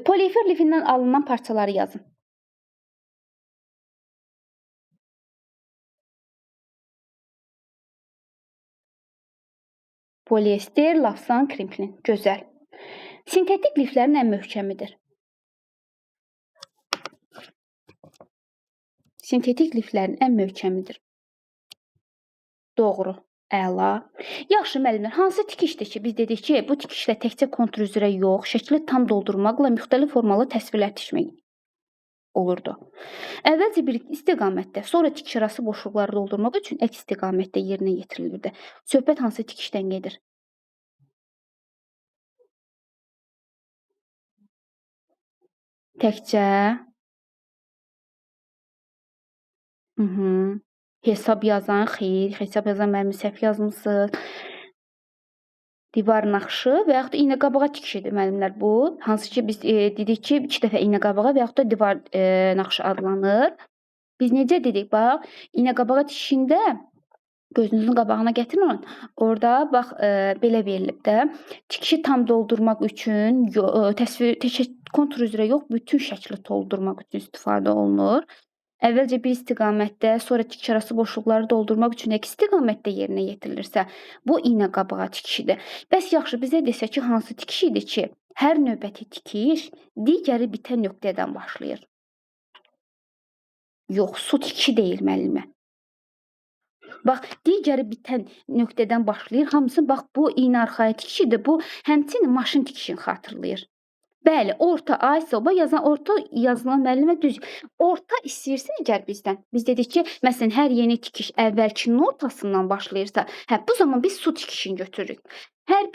Polifer lifindən alınan parçaları yazın. Poliester, lavsan, krimplin. Gözəl. Sintetik liflərin ən möhkəmidir. Sintetik liflərin ən möhkəmidir. Doğru. Əla. Yaxşı müəllimlər, hansı tikişdir ki, biz dedik ki, bu tikişlə təkcə kontur üzrə yox, şəkli tam doldurmaqla müxtəlif formalı təsvirlər tikmək olurdu. Əvvəlcə bir istiqamətdə, sonra tikiş arası boşluqları doldurmaq üçün əks istiqamətdə yerinə yetirilirdi. Söhbət hansı tikişdən gedir? Təkcə hesab yazan, xeyr, hesab yazan müəllim səhv yazmısınız. Divar naxışı və yaxud da iynə-qabağa tikişidir müəllimlər bu. Hansı ki biz dedik ki, 2 dəfə iynə-qabağa və yaxud da divar naxışı adlanır. Biz necə dedik? Bax, iynə-qabağa tikişində gözünüzün qabağına gətirin. Orda bax belə verilib də. Tikişi tam doldurmaq üçün təsvir kontur üzrə yox, bütün şəkli doldurmaq üçün istifadə olunur. Əvvəlcə bir istiqamətdə, sonra tikiş arası boşluqları doldurmaq üçün əks istiqamətdə yerinə yetirilirsə, bu iynə-qabağa tikişidir. Bəs yaxşı, bizə desə ki, hansı tikiş idi ki, hər növbəti tikiş digəri bitən nöqtədən başlayır? Yox, su tikişi deyil müəllimə. Bax, digəri bitən nöqtədən başlayır. Hamısı bax bu iynə arxaya tikişidir. Bu həmçinin maşın tikişini xatırlayır. Bəli, orta, ay soba yazan orta yazılan müəllimə düz. Orta istəyirsə əgər bizdən, biz dedik ki, məsələn, hər yeni tikiş əvvəlkinin ortasından başlayırsa, bu zaman biz su tikişini götürürük. Hər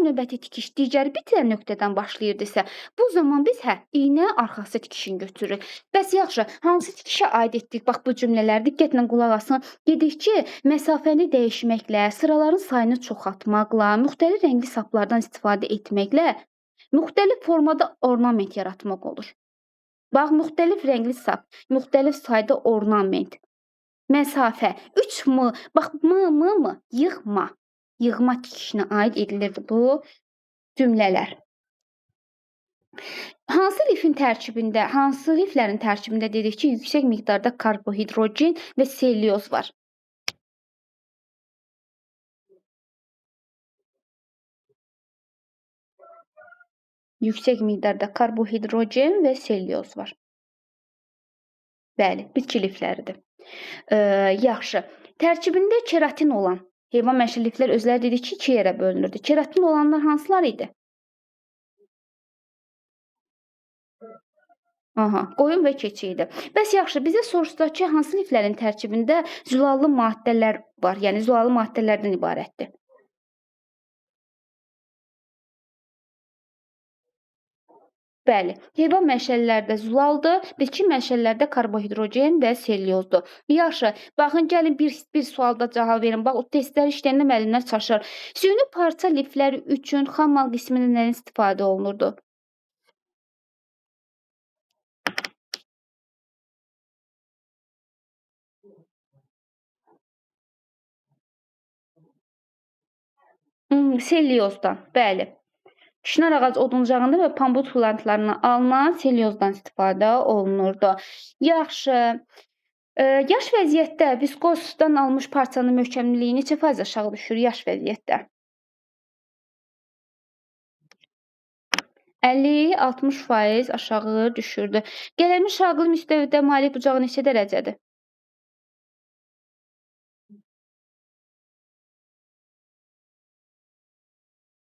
növbəti tikiş digəri bitən nöqtədən başlayırdısa, bu zaman biz iynə arxası tikişini götürürük. Bəs yaxşı, hansı tikişə aid etdik? Bax bu cümlələri diqqətlə qulaq asın. Dedik ki, məsafəni dəyişməklə, sıraların sayını çoxaltmaqla, müxtəlif rəngli saplardan istifadə etməklə müxtəlif formada ornament yaratmaq olur. Bax, müxtəlif rəngli sap, müxtəlif sayda ornament, məsafə, 3M, bax, M, yığma. Yığma tikişinə aid edilirdi bu cümlələr. Hansı liflərin tərkibində dedik ki, yüksək miqdarda karbohidrogen və selyoz var? Yüksək miqdarda karbohidrogen və selyoz var. Bəli, bitki lifləridir. Yaxşı. Tərkibində keratin olan heyvan mənşəli liflər özləri dedik ki, 2 yerə bölünürdü. Keratin olanlar hansılar idi? Qoyun və keçi idi. Bəs yaxşı, bizə soruşdular ki, hansı liflərin tərkibində zülallı maddələr var, yəni zülallı maddələrdən ibarətdir? Bəli, heyvan mənşəlilərdə zülaldır, bitki mənşəlilərdə karbohidrogen və selyozdur. Yaxşı, baxın, gəlin bir sualda cavab verin. Bax, o testləri işləyəndə müəllimlər çaşır. Süni parça lifləri üçün xam mal qismində nədən istifadə olunurdu? Selyozdan, bəli. Çinar ağac oduncağında və pambıq tullantılarından alınan selyozdan istifadə olunurdu. Yaxşı. Yaş vəziyyətdə viskozdan almış parçanın möhkəmliliyi neçə faiz aşağı düşür yaş vəziyyətdə? 50-60% aşağı düşürdü. Gələnmiş şaqlı müstəvidə malik bucağı neçə dərəcədir?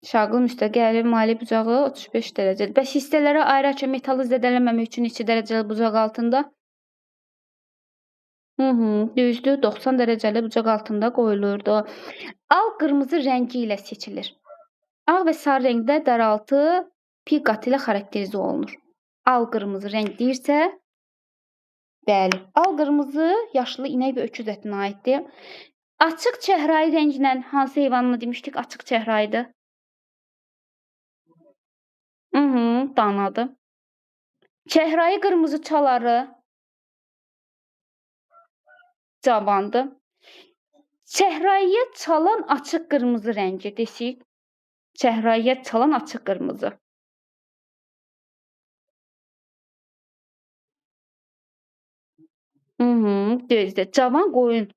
Şaqlı müstəqil malik bucağı 35 dərəcədir. Bəs hissələrə ayırarkən metalı zədələnməmək üçün neçə dərəcəli bucaq altında? Düzdür, 90 dərəcəli bucaq altında qoyulurdu. Al qırmızı rəngi ilə seçilir. Ağ və sarı rəngdə daraltı pi qatı ilə xarakterizə olunur. Al qırmızı rəng deyirsə, bəli. Al qırmızı yaşlı inək və öküz ətinə aiddir. Açıq çəhrayı rənglə hansı heyvanını demişdik? Açıq çəhrayıdır. Danadır. Çəhrayı qırmızı çaları cavandır. Çəhrayıya çalan açıq qırmızı rəngi desək, çəhrayıya çalan açıq qırmızı. Düzdür. Cavan qoyun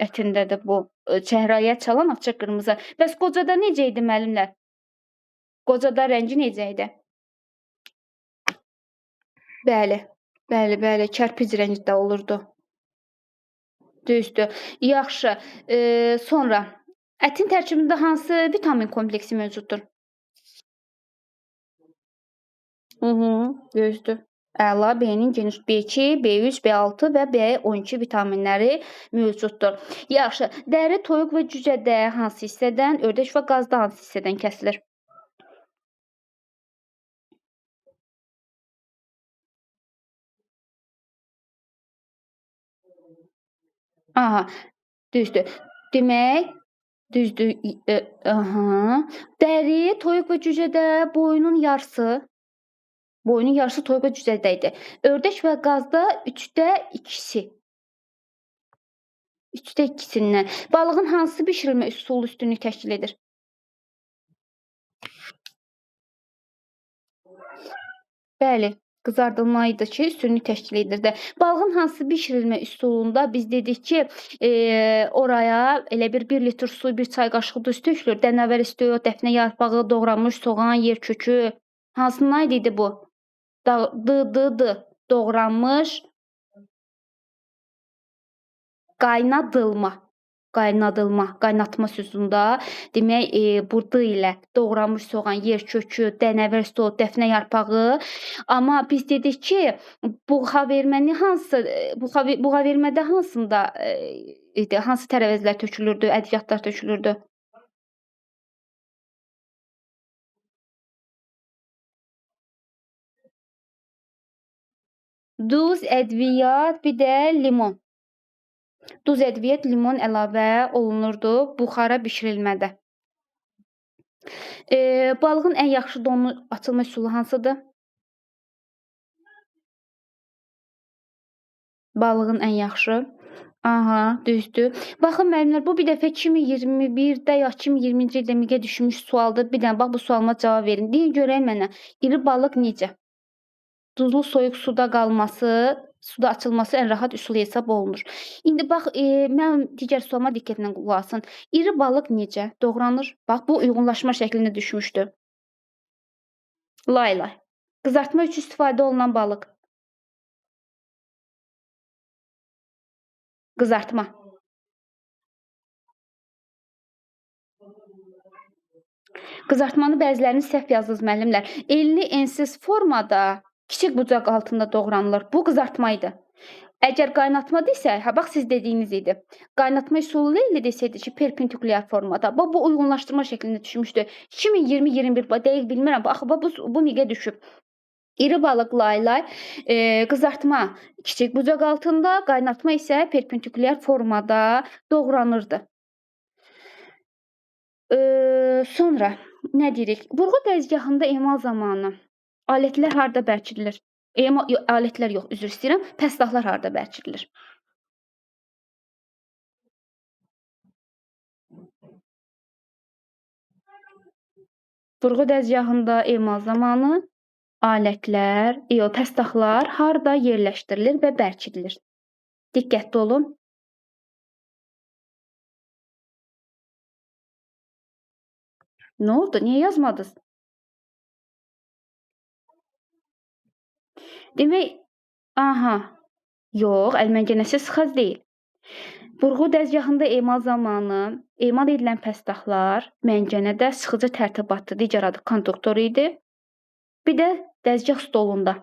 ətindədir bu çəhrayıya çalan açıq qırmızı. Bəs qocada necə idi müəllimlər? Qocada rəngi necə idi? Bəli, kərpic rəngdə olurdu. Düzdür. Yaxşı. Sonra ətin tərkibində hansı vitamin kompleksi mövcuddur? Düzdür. Əla, B-nin geniş B2, B3, B6 və B12 vitaminləri mövcuddur. Yaxşı, dəri toyuq və cücədə hansı hissədən, ördək və qazda hansı hissədən kəsilir? Aha, düzdür. Demək, düzdür. Aha. Dəri toyuq və cücədə boyunun yarısı toyuq və cücədə idi. Ördək və qazda 3də 2-si. 3də 2-sindən. Balığın hansı bişirilmə üsulu üstünlük təşkil edir? Bəli, qızardılma idi ki, üstünlük təşkil edirdi. Balığın hansı bişirilmə üsulunda biz dedik ki, oraya elə bir litr su, 1 çay qaşığı duz tökülür. Dənəvər istiyor, dəfnə yarpağı, doğranmış soğan, yer kökü. Hansına aid idi bu? Doğranmış qaynatma sözündə demək, bu d ilə doğranmış soğan, yer kökü, dənəvər sto, dəfnə yarpağı. Amma biz dedik ki, buğaverməni hansı buğavermədə hansında idi? Hansı tərəvəzlər tökülürdü, ədviyyatlar tökülürdü? Duz, ədviyyat, bir də limon. Duz, ədviyyat, limon əlavə olunurdu buxara bişirilmədə. Balığın ən yaxşı donlu açılma üsulu hansıdır? Balığın ən yaxşı. Aha, düzdür. Baxın müəllimlər, bu bir dəfə 2021-də ya 2020-ci ildə miqə düşmüş sualdır. Bir dənə bax bu sualıma cavab verin. Deyin görək mənə, iri balıq necə? Duzlu soyuq suda qalması, suda açılması ən rahat üsul hesab olunur. İndi bax, mənim digər sualıma diqqətlə qulaq asın. İri balıq necə doğranır? Bax, bu uyğunlaşma şəklində düşmüşdü. Laylay. Qızartma üçün istifadə olunan balıq. Qızartma. Qızartmanı bəziləriniz səhv yazdınız müəllimlər. Enli, ensiz formada kiçik bucaq altında doğranılır. Bu qızartma idi. Əgər qaynatmada isə, bax siz dediyiniz idi. Qaynatma üsulu ilə desəydi ki, perpendikulyar formada. Bax bu uyğunlaşdırma şəklində düşmüşdü. 2020-21 dəqiq bilmirəm. Bax bu miqə düşüb. İri balıq laylay, qızartma kiçik bucaq altında, qaynatma isə perpendikulyar formada doğranırdı. Sonra nə deyirik? Burğu dəzgahında emal zamanı alətlər harda bərkidilir? Alətlər yox, üzr istəyirəm, pəstahlar harda bərkidilir? Burğu dəzgahında emal zamanı pəstahlar harda yerləşdirilir və bərkidilir? Diqqətli olun. Nə oldu? Niyə yazmadınız? Demək, yox, əlməngənəsi sıxac deyil. Burğu dəzgahında emal zamanı emal edilən pəstahlar məngənədə sıxıcı tərtibatlı, digər adı konduktor idi. Bir də dəzgah stolunda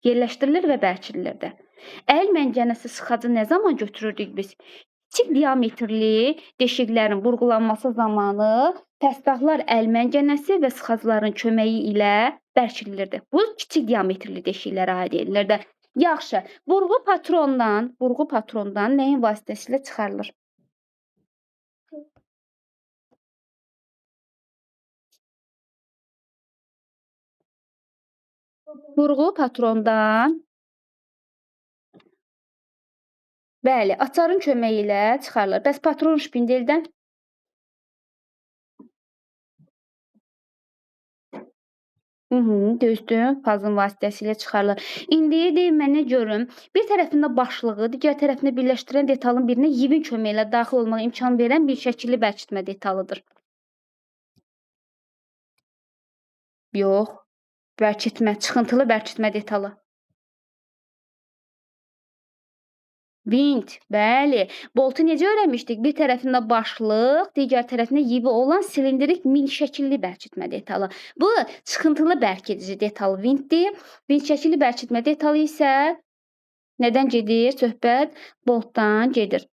yerləşdirilir və bərkidilirdi. Əl məngənəsi sıxacı nə zaman götürürdük biz? Kiçik diametrli deşiklərin burğulanması zamanı pəstahlar əl məngənəsi və sıxacların köməyi ilə bərkidilirdi. Bu kiçik diametrli deşiklərə aid edilirdi. Yaxşı, burğu patrondan nəyin vasitəsilə çıxarılır? Burğu patrondan bəli, açarın köməyi ilə çıxarılır. Bəs patron şpindeldən? Düzdür, pazın vasitəsilə çıxarılır. İndi deyin mənə görüm, bir tərəfində başlığı, digər tərəfində birləşdirən detalın birinə yivin köməyi ilə daxil olmağa imkan verən bir şəkilli bərkitmə detalıdır. Yox, çıxıntılı bərkitmə detalı. Vint, bəli. Boltu necə öyrənmişdik? Bir tərəfində başlıq, digər tərəfində yivi olan silindrik mil şəkilli bərkitmə detalı. Bu çıxıntılı bərkidici detal vintdir. Vint şəkilli bərkitmə detalı isə nədən gedir? Söhbət boltdan gedir.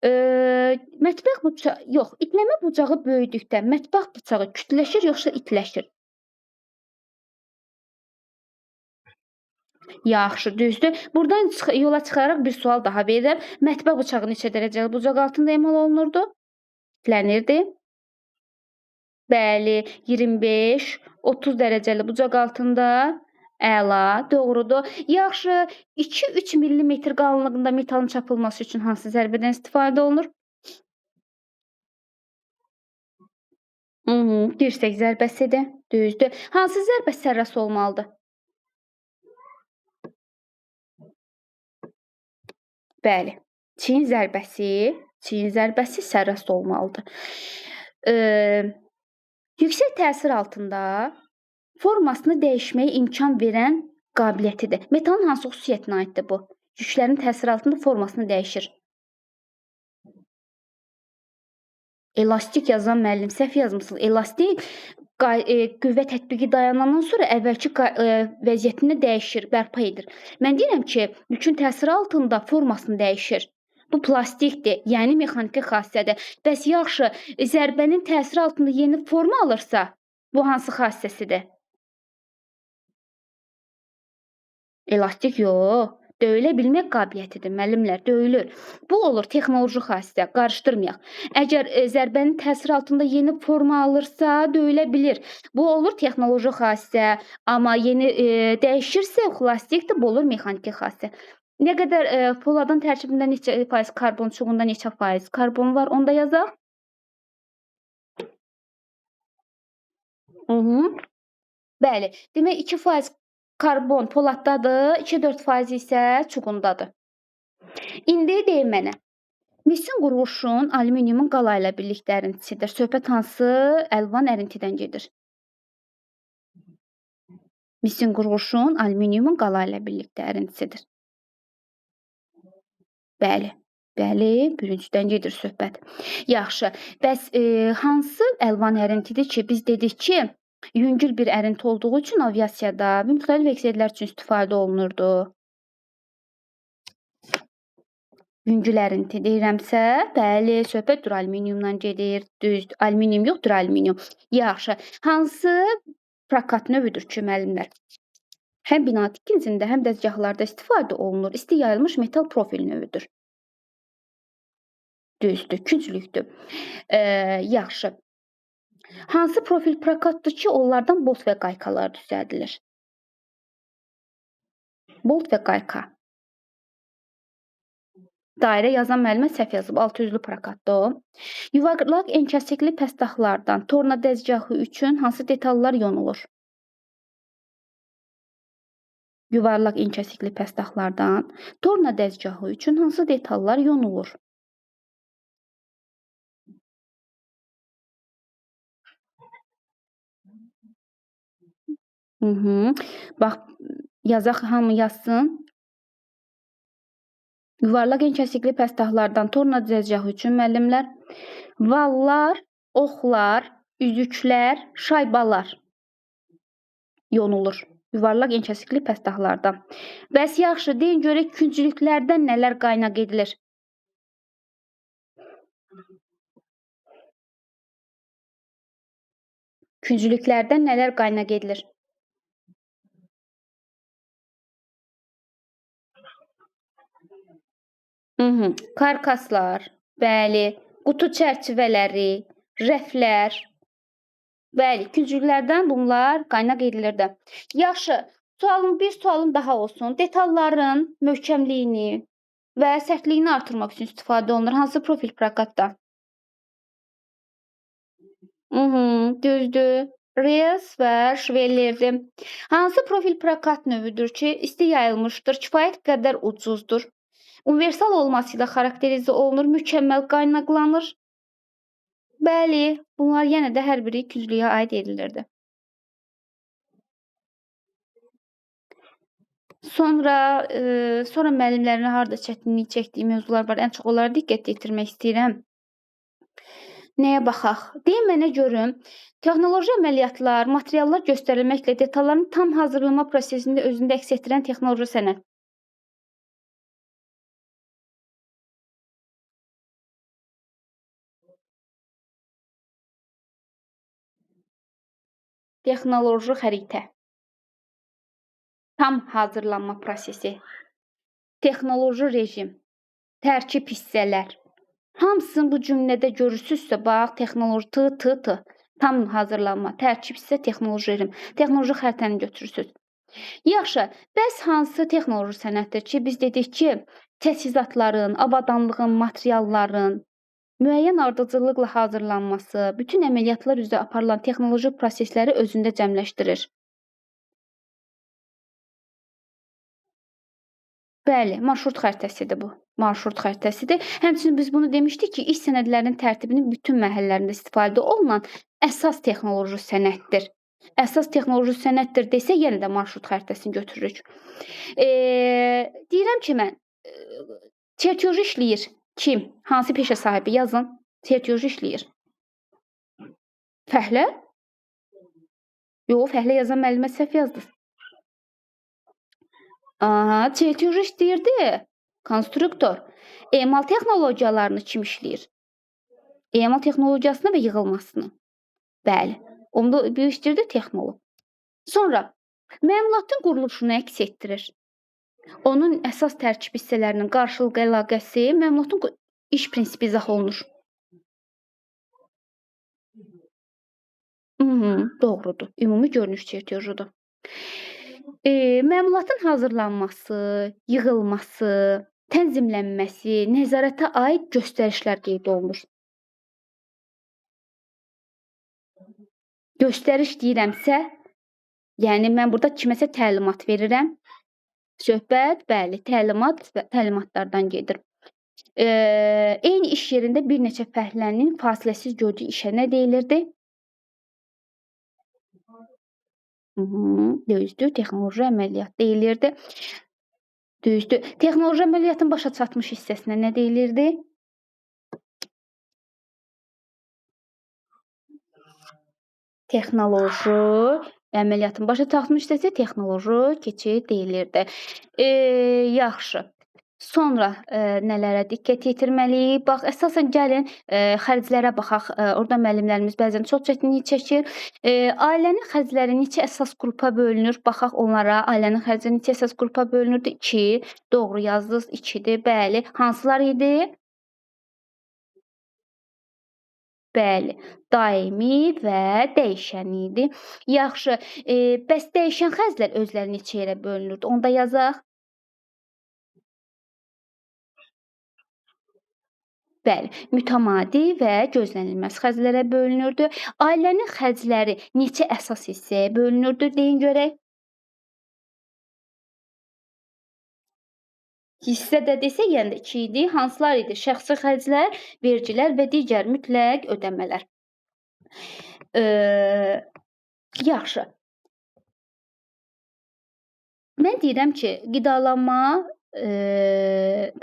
Mətbəx bıçağı, yox, itləmə bucağı böyüdükdə mətbəx bıçağı kütləşir yoxsa itləşir? Yaxşı, düzdür. Burdan yola çıxaraq bir sual daha verirəm. Mətbəx bıçağı neçə dərəcəli bucaq altında emal olunurdu? İtlənirdi. Bəli, 25-30 dərəcəli bucaq altında. Əla, doğrudur. Yaxşı, 2-3 millimetr qalınlığında metalın çapılması üçün hansı zərbədən istifadə olunur? Dirsək zərbəsidir. Düzdür. Hansı zərbə sərras olmalıdır? Bəli. Çiyin zərbəsi sərrast olmalıdır. Yüksək təsir altında formasını dəyişməyə imkan verən qabiliyyətidir. Metalın hansı xüsusiyyətinə aiddir bu? Yüklərin təsiri altında formasını dəyişir. Elastik yazan müəllim, səhv yazmısınız. Elastik qüvvə tətbiqi dayanandan sonra əvvəlki vəziyyətini dəyişir, bərpa edir. Mən deyirəm ki, yükün təsiri altında formasını dəyişir. Bu plastikdir, yəni mexaniki xassədir. Bəs yaxşı, zərbənin təsiri altında yeni forma alırsa, bu hansı xassəsidir? Elastik yox. Döyülə bilmək qabiliyyətidir müəllimlər, döyülür. Bu olur texnoloji xassə, qarışdırmayaq. Əgər zərbənin təsiri altında yeni forma alırsa, döyülə bilir. Bu olur texnoloji xassə, amma yeni dəyişirsə, plastikdir, bu olur mexaniki xassə. Nə qədər poladın tərkibində neçə faiz karbon, çuğunda neçə faiz karbon var, onu da yazaq. Bəli, demək 2% karbon poladdadır, 2-4% isə çuğundadır. İndi deyin mənə, misin quruluşun alüminiumun qala ilə birlikdə ərintisidir. Söhbət hansı əlvan ərintidən gedir? Misin quruluşun alüminiumun qala ilə birlikdə ərintisidir. Bəli, birincidən gedir söhbət. Yaxşı, bəs hansı əlvan ərintidir ki, biz dedik ki, yüngül bir ərinti olduğu üçün aviasiyada müxtəlif ekserlər üçün istifadə olunurdu. Yüngül ərinti deyirəmsə, bəli, söhbət duralüminiumdan gedir. Düz, alüminium yox, duralüminium. Yaxşı, hansı prokat növüdür ki, müəllimlər? Həm bina tikintісində, həm dəzgahlarda istifadə olunur. İsti yayılmış metal profil növüdür. Düzdür, künclükdür. Yaxşı. Hansı profil prokatdır ki, onlardan bolt və qaykalar düzəldilir? Bolt və qayka. Dairə yazan müəllimə səhv yazıb, 600-lü prokatdır o. Yuvarlaq enkəsikli pəstəxlardan torna dəzgahı üçün hansı detallar yonulur? Yuvarlaq enkəsikli pəstəxlardan torna dəzgahı üçün hansı detallar yonulur? Bax, yazaq, hamı yazsın. Yuvarlaq enkəsikli pəstəxlardan torna dəzgahı üçün müəllimlər vallar, oxlar, üzüklər, şaybalar yonulur. Yuvarlaq enkəsikli pəstəxlardan. Bəs yaxşı, deyin görək künclüklərdən nələr qaynaq edilir? Künclüklərdən nələr qaynaq edilir? Karkaslar, bəli, qutu çərçivələri, rəflər, bəli, künclüklərdən bunlar qaynaq edilirdi. Yaxşı, bir sualım daha olsun. Detalların möhkəmliyini və sərtliyini artırmaq üçün istifadə olunur. Hansı profil prokatda? Düzdür. Rels və şvellerdir. Hansı profil prokat növüdür ki, isti yayılmışdır, kifayət qədər ucuzdur? Universal olması ilə xarakterizə olunur, mükəmməl qaynaqlanır. Bəli, bunlar yenə də hər biri künclüyə aid edilirdi. Sonra müəllimlərinə harda çətinlik çəkdiyi mövzular var. Ən çox onlara diqqət yetirmək istəyirəm. Nəyə baxaq? Deyin mənə görüm, texnoloji əməliyyatlar, materiallar göstərilməklə detalların tam hazırlanma prosesində özündə əks etdirən texnoloji sənət. Texnoloji xəritə, tam hazırlanma prosesi, texnoloji rejim, tərkib hissələr. Hamısını bu cümlədə görürsünüzsə, bax, texnoloji tam hazırlanma, tərkib hissə, texnoloji rejim, texnoloji xəritəni götürürsünüz. Yaxşı, bəs hansı texnoloji sənətdir ki, biz dedik ki, təchizatların, avadanlığın, materialların müəyyən ardıcıllıqla hazırlanması, bütün əməliyyatlar üzrə aparılan texnoloji prosesləri özündə cəmləşdirir. Bəli, marşrut xəritəsidir bu. Marşrut xəritəsidir. Həmçinin biz bunu demişdik ki, iş sənədlərinin tərtibinin bütün mərhələlərində istifadə olunan əsas texnoloji sənətdir. Əsas texnoloji sənətdir desə, yenə də marşrut xəritəsini götürürük. Deyirəm ki, mən çertyoji işləyir. Kim? Hansı peşə sahibi? Yazın. Çertyoji işləyir. Fəhlə? Yox, fəhlə yazan müəllimə səhv yazdınız. Aha, çertyoji işləyirdi. Konstruktor. Emal texnologiyalarını kim işləyir? Emal texnologiyasını və yığılmasını. Bəli. Onda bu işləyirdi texnoloq. Sonra məmulatın quruluşunu əks etdirir. Onun əsas tərkib hissələrinin qarşılıqlı əlaqəsi məmulatın iş prinsipi izah olunur. Doğrudur. Ümumi görünüş çertyojudur. Məmulatın hazırlanması, yığılması, tənzimlənməsi, nəzarətə aid göstərişlər qeyd olunur. Göstəriş deyirəmsə, yəni mən burada kiməsə təlimat verirəm. Söhbət, bəli, təlimatlardan gedir. Eyni iş yerində bir neçə fəhlənin fasiləsiz gördüyü işə nə deyilirdi? Düzdür, texnoloji əməliyyat deyilirdi. Düzdür. Texnoloji əməliyyatın başa çatmış hissəsinə nə deyilirdi? Texnoloji əməliyyatın başa çatmış hissəsi texnoloji keçid deyilirdi. Yaxşı. Sonra nələrə diqqət yetirməliyik? Bax, əsasən gəlin xərclərə baxaq. Orada müəllimlərimiz bəzən çox çətinlik çəkir. Ailənin xərcləri neçə əsas qrupa bölünür? Baxaq onlara. Ailənin xərcləri neçə əsas qrupa bölünürdü? 2. Doğru yazdınız, 2-dir. Bəli. Hansılar idi? Bəli. Daimi və dəyişən idi. Yaxşı. Bəs dəyişən xərclər özləri neçə yerə bölünürdü? Onu da yazaq. Bəli, mütəmadi və gözlənilməz xərclərə bölünürdü. Ailənin xərcləri neçə əsas hissəyə bölünürdü deyin görək? Hissə desə yenə də 2 idi. Hansılar idi? Şəxsi xərclər, vergilər və digər mütləq ödəmələr. Yaxşı. Mən deyirəm ki, qidalanma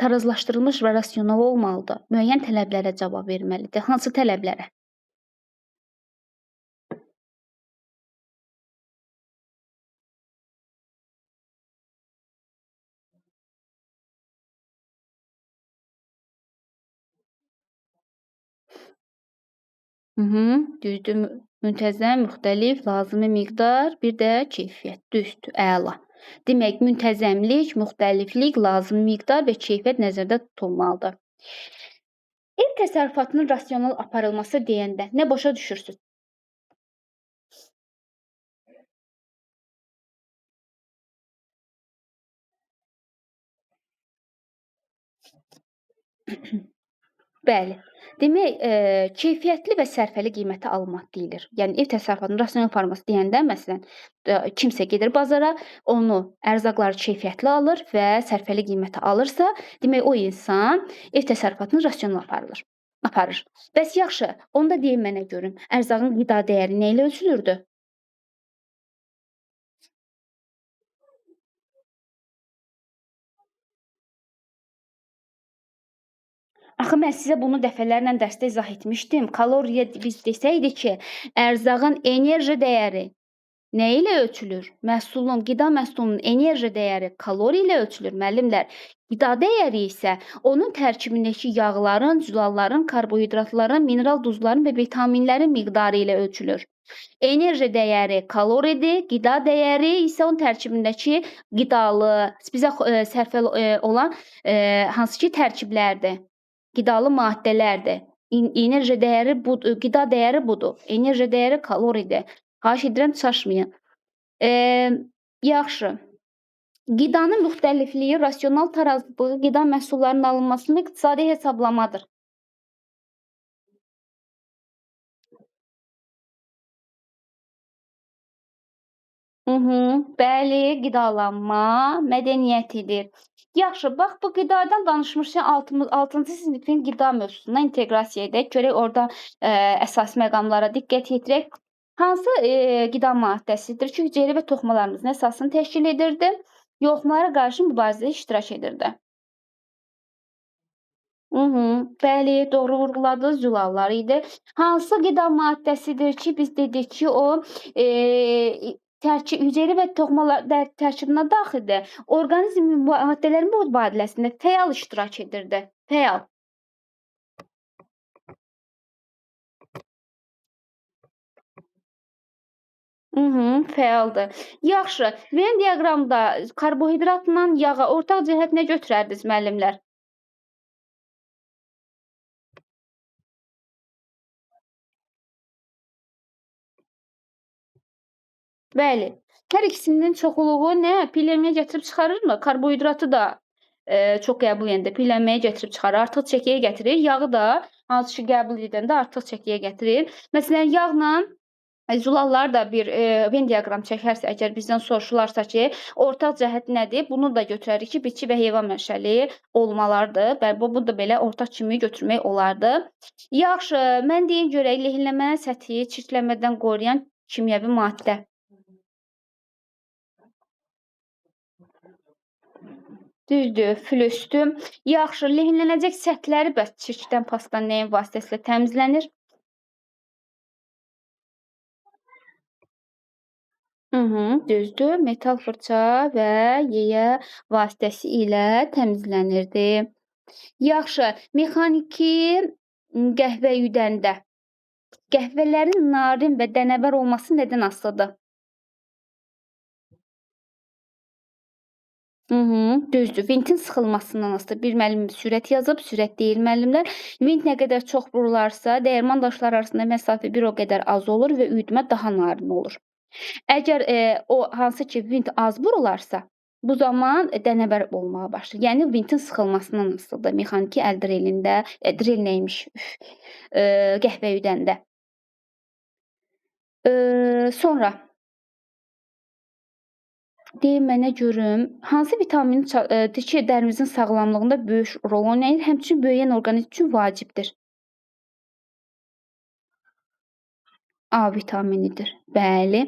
tarazlaşdırılmış və rasional olmalıdır. Müəyyən tələblərə cavab verməlidir. Hansı tələblərə? Düzdür. Müntəzəm, müxtəlif, lazımi miqdar, bir də keyfiyyət. Düzdür, əla. Demək, müntəzəmlik, müxtəliflik, lazımi miqdar və keyfiyyət nəzərdə tutulmalıdır. Ev təsərrüfatının rasional aparılması deyəndə nə başa düşürsünüz? Bəli. Demək, keyfiyyətli və sərfəli qiyməti almaq deyilir. Yəni ev təsərrüfatının rasional aparılması deyəndə, məsələn, kimsə gedir bazara, onu ərzaqları keyfiyyətli alır və sərfəli qiymətə alırsa, demək o insan ev təsərrüfatını rasional aparır. Bəs yaxşı, onda deyin mənə görüm, ərzağın qida dəyəri nə ilə ölçülürdü? Axı mən sizə bunu dəfələrlə dərsdə izah etmişdim. Kaloriya biz desəydik ki, ərzağın enerji dəyəri nə ilə ölçülür? Qida məhsulunun enerji dəyəri kalori ilə ölçülür müəllimlər. Qida dəyəri isə onun tərkibindəki yağların, zülalların, karbohidratların, mineral duzların və vitaminlərin miqdarı ilə ölçülür. Enerji dəyəri kaloridir, qida dəyəri isə onun tərkibindəki qidalı, bizə olan hansı ki tərkiblərdir, qidalı maddələrdir. Enerji dəyəri budur, qida dəyəri budur. Enerji dəyəri kaloridir. Xahiş edirəm çaşmayın. Yaxşı. Qidanın müxtəlifliyi, rasional tarazlığı qida məhsullarının alınmasında iqtisadi hesablamadır. Bəli, qidalanma mədəniyyətidir. Yaxşı, bax bu qidadan danışmışkən 6-cı sinifin qida mövzusuna inteqrasiya edək. Görək orda əsas məqamlara diqqət yetirək. Hansı qida maddəsidir ki, hüceyrə və toxumalarımızın əsasını təşkil edirdi? Yoxmalara qarşı mübarizədə iştirak edirdi. Bəli, doğru vurğuladınız, zülallar idi. Hansı qida maddəsidir ki, biz dedik ki, o, hüceyrə və toxumalar tərkibinə daxildir. Orqanizm maddələrin mübadiləsində fəal iştirak edirdi. Fəal. Fəaldır. Yaxşı, Venn diaqramda karbohidratla yağa ortaq cəhət nə götürərdiniz müəllimlər? Bəli. Hər ikisinin çoxluğu nə? Piyələnməyə gətirib çıxarırmı? Karbohidratı da çox qəbul edəndə piyələnməyə gətirib çıxarır, artıq çəkiyə gətirir. Yağı da hansı ki qəbul edəndə artıq çəkiyə gətirir. Məsələn, yağla zülalları da bir Venn diaqram çəkərsə, əgər bizdən soruşularsa ki, ortaq cəhət nədir? Bunu da götürərik ki, bitki və heyvan mənşəli olmalardır. Bəli, bu da belə ortaq kimi götürmək olardı. Yaxşı, mən deyim görək, lehinləmə səthi çirklənmədən qoruyan kimyəvi maddə. Düzdür, flüsdür. Yaxşı, lehinlənəcək səthləri bəs çirkdən, pasdan nəyin vasitəsilə təmizlənir? Düzdür. Metal fırça və yeyə vasitəsi ilə təmizlənirdi. Yaxşı, mexaniki qəhvəyüdəndə qəhvələrin narin və dənəbər olması nədən asılıdır? Düzdür. Vintin sıxılmasından asılıdır. Bir müəllim sürət yazıb, sürət deyil müəllimlər. Vint nə qədər çox vurularsa, dəyirman daşları arasında məsafə bir o qədər az olur və üyütmə daha narin olur. Əgər o hansı ki vint az vurularsa, bu zaman dənəbər olmağa başlayır. Yəni vintin sıxılmasından asılıdır. Mexaniki əl drelində, drel nəymiş? Qəhvəyüdəndə. Sonra deyin mənə görüm, hansı vitamin ki, dərimizin sağlamlığında böyük rol oynayır, həmçinin böyüyən orqanizm üçün vacibdir? A vitaminidir. Bəli.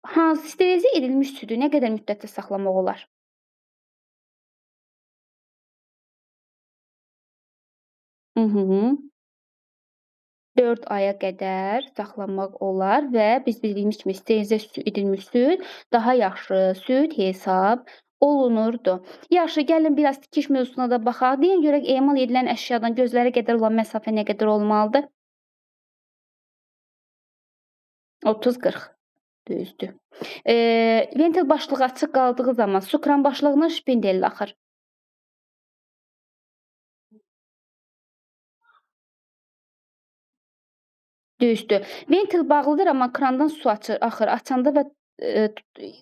Hansı sterilize edilmiş südü nə qədər müddətdə saxlamaq olar? 4 aya qədər saxlamaq olar və biz bildiyimiz kimi sterilize edilmiş süd daha yaxşı süd hesab olunurdu. Yaxşı, gəlin biraz tikiş mövzusuna da baxaq. Deyin görək emal edilən əşyadan gözlərə qədər olan məsafə nə qədər olmalıdır? 30-40. Düzdür. Ventil başlığı açıq qaldığı zaman su kran başlığından şpindel axır. Düzdür. Ventil bağlıdır, amma krandan su axır. Açanda və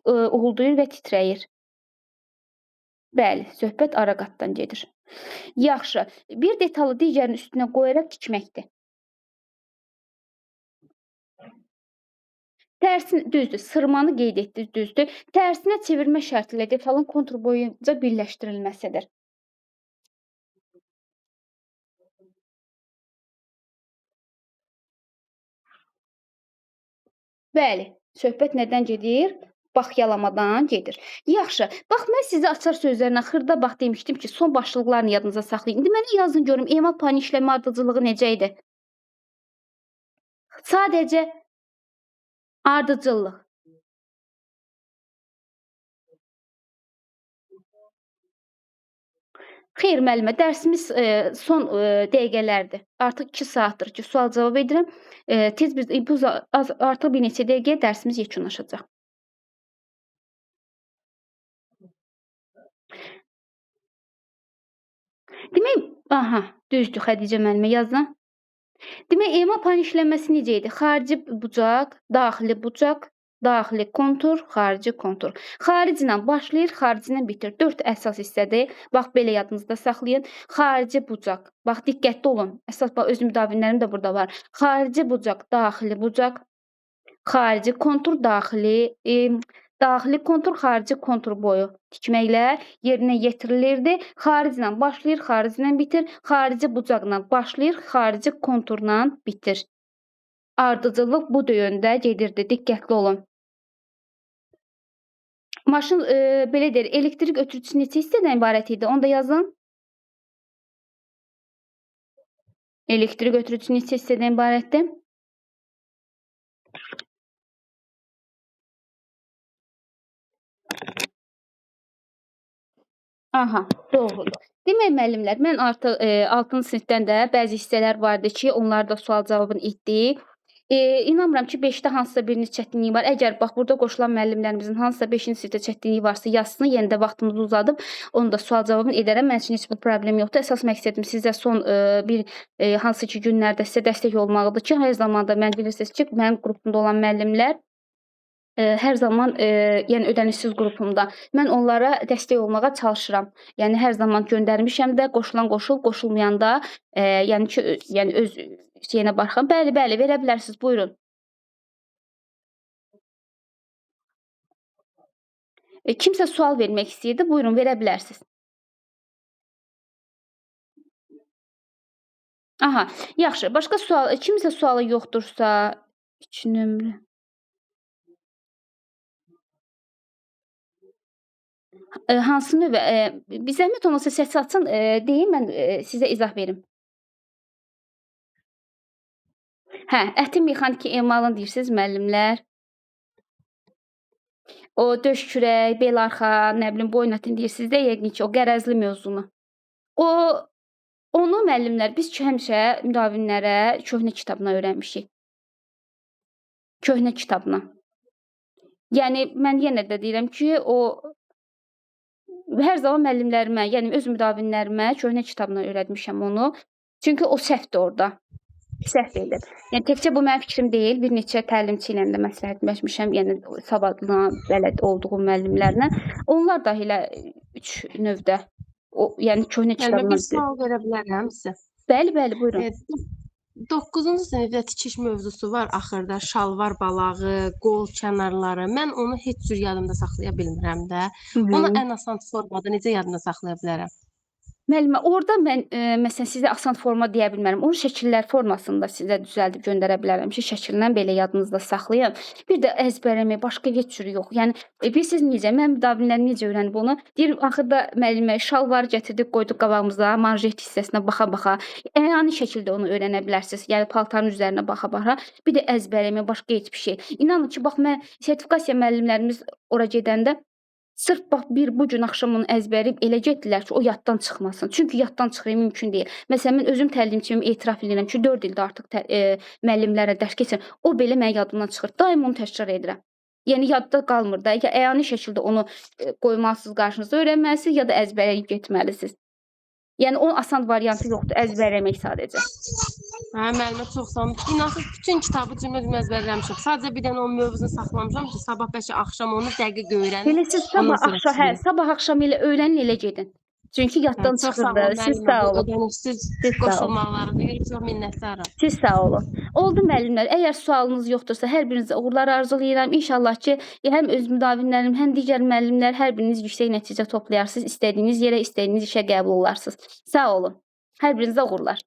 uğuldayır və titrəyir. Bəli, söhbət ara qatdan gedir. Yaxşı. Bir detalı digərinin üstünə qoyaraq tikməkdir. Düzdür, sırmanı qeyd etdiniz, düzdür. Tərsinə çevirmə şərti ilə detalın kontur boyunca birləşdirilməsidir. Bəli, söhbət nədən gedir? Baxyalamadan gedir. Yaxşı. Bax, mən sizə açar sözlərlə xırda bax demişdim ki, son başlıqlarını yadınıza saxlayın. İndi mənə yazın görüm emal pani işləmə ardıcıllığı necə idi? Sadəcə ardıcıllıq. Xeyr müəllimə, dərsimiz son dəqiqələrdir. Artıq 2 saatdır ki, sual-cavab edirəm. Tez biz bu artıq bir neçə dəqiqəyə dərsimiz yekunlaşacaq. Demək, aha, düzdür Xədicə müəllimə yazın. Demək, emal pani işlənməsi necə idi? Xarici bucaq, daxili bucaq, daxili kontur, xarici kontur. Xariclə başlayır, xariclə bitir. 4 əsas hissədir. Bax, belə yadınızda saxlayın. Xarici bucaq. Bax, diqqətli olun. Əsas bax, öz müdavinlərim də burada var. Xarici bucaq, daxili bucaq, xarici kontur, daxili kontur, xarici kontur boyu tikməklə yerinə yetirilirdi. Xariclə başlayır, xariclə bitir. Xarici bucaqla başlayır, xarici konturla bitir. Ardıcıllıq bu yöndə gedirdi. Diqqətli olun. Maşın belə deyir, elektrik ötürücüsü neçə hissədən ibarət idi? Onu da yazın. Elektrik ötürücüsü neçə hissədən ibarətdir? Aha, doğrudur. Demək müəllimlər, mən artıq 6-cı sinifdən də bəzi hissələr vardı ki, onları da sual-cavabını etdik. İnanmıram ki, 5-də hansısa birinin çətinliyi var. Əgər bax burada qoşulan müəllimlərimizin hansısa 5-ci sinifdə çətinliyi varsa yazsın, yenə də vaxtımızı uzadıb onu da sual-cavabını edərəm. Mənim üçün heç bir problem yoxdur. Əsas məqsədim sizə son bir hansı ki günlərdə sizə dəstək olmaqdır ki, hər zaman da mən bilirsiniz ki, mənim qrupumda olan müəllimlər hər zaman yəni ödənişsiz qrupumda. Mən onlara dəstək olmağa çalışıram. Yəni hər zaman göndərmişəm də, qoşulan qoşul, qoşulmayan da yəni ki, yəni öz şeyinə baxıram. Bəli, bəli, verə bilərsiniz. Buyurun. Kimsə sual vermək istəyirdi. Buyurun, verə bilərsiniz. Aha, yaxşı. Başqa sual, kimsə sualı yoxdursa, 2 nömrə. Hansı növə? Bir zəhmət olmasa səsi açın, deyin, mən sizə izah verim. Hə, ətin mexaniki emalını deyirsiniz müəllimlər. O döş kürək, bel arxa, nə bilim boyun ətini deyirsiniz də yəqin ki, o qərəzli mövzunu. Onu müəllimlər biz ki, həmişə müdavinlərə köhnə kitabına öyrənmişik. Köhnə kitabına. Yəni mən yenə də deyirəm ki, hər zaman müəllimlərimə, yəni öz müdavinlərimə köhnə kitabına öyrətmişəm onu. Çünki o səhvdir orada. Səhv edib. Yəni təkcə bu mənim fikrim deyil, bir neçə təlimçi ilə də məsləhətləşmişəm, yəni savadlı, bələd olduğum müəllimlərlə. Onlar da elə 3 növdə, yəni köhnə Müəllimə, kitabına. bir sual verə bilərəm sizə? Bəli, bəli, buyurun. 9-cu sinifdə tikiş mövzusu var axırda, şalvar balağı, qol kənarları. Mən onu heç cür yadımda saxlaya bilmirəm də. Onu ən asan formada necə yadımda saxlaya bilərəm? Müəllimə, orada mən məsələn sizə asan forma deyə bilmərəm. Onu şəkillər formasında sizə düzəldib göndərə bilərəm ki, şəkillə belə yadınızda saxlayın. Bir də əzbərləmək, başqa heç cür yox. Yəni bilirsiniz necə? Mən müdavinlərim necə öyrənib onu? Deyir, axırda müəllimə şalvarı gətirdik, qoyduq qabağımıza, manjet hissəsinə baxa-baxa. Əyani şəkildə onu öyrənə bilərsiniz. Yəni paltarın üzərinə baxa-baxa. Bir də əzbərləmək, başqa heç bir şey. İnanın ki, bax mən sertifikasiya müəllimlərimiz ora gedəndə sırf bax bu gün axşam onu əzbərləyib elə getdilər ki, o yaddan çıxmasın. Çünki yaddan çıxır mümkün deyil. Məsələn, mən özüm təlimçiyəm, etiraf edirəm ki, 4 ildir artıq müəllimlərə dərs keçirəm. O belə mənim yadımdan çıxır. Daim onu təkrar edirəm. Yəni yadda qalmır da. Ya əyani şəkildə onu qoymalısınız qarşınızda, öyrənməlisiniz ya da əzbərləyib getməlisiniz. Yəni onun asan variantı yoxdur, əzbərləmək sadəcə. Hə, müəllimə çox sağ olun. İnanırsınız, bütün kitabı cümlə-cümlə əzbərləmişəm. Sadəcə bir dənə o mövzunu saxlamışam ki, sabah bəlkə axşam onu dəqiq öyrənim. Elə siz sabah axşam elə öyrənin, elə gedin. Çünki yaddan çıxır da. Siz sağ olun. Ödənişsiz qoşulmalarına çox minnətdaram. Siz sağ olun. Oldu müəllimlər. Əgər sualınız yoxdursa, hər birinizə uğurlar arzulayıram. İnşallah ki, həm öz müdavinlərim, həm digər müəllimlər hər biriniz yüksək nəticə toplayarsınız. İstədiyiniz yerə, istədiyiniz işə qəbul olarsınız. Sağ olun. Hər birinizə uğurlar.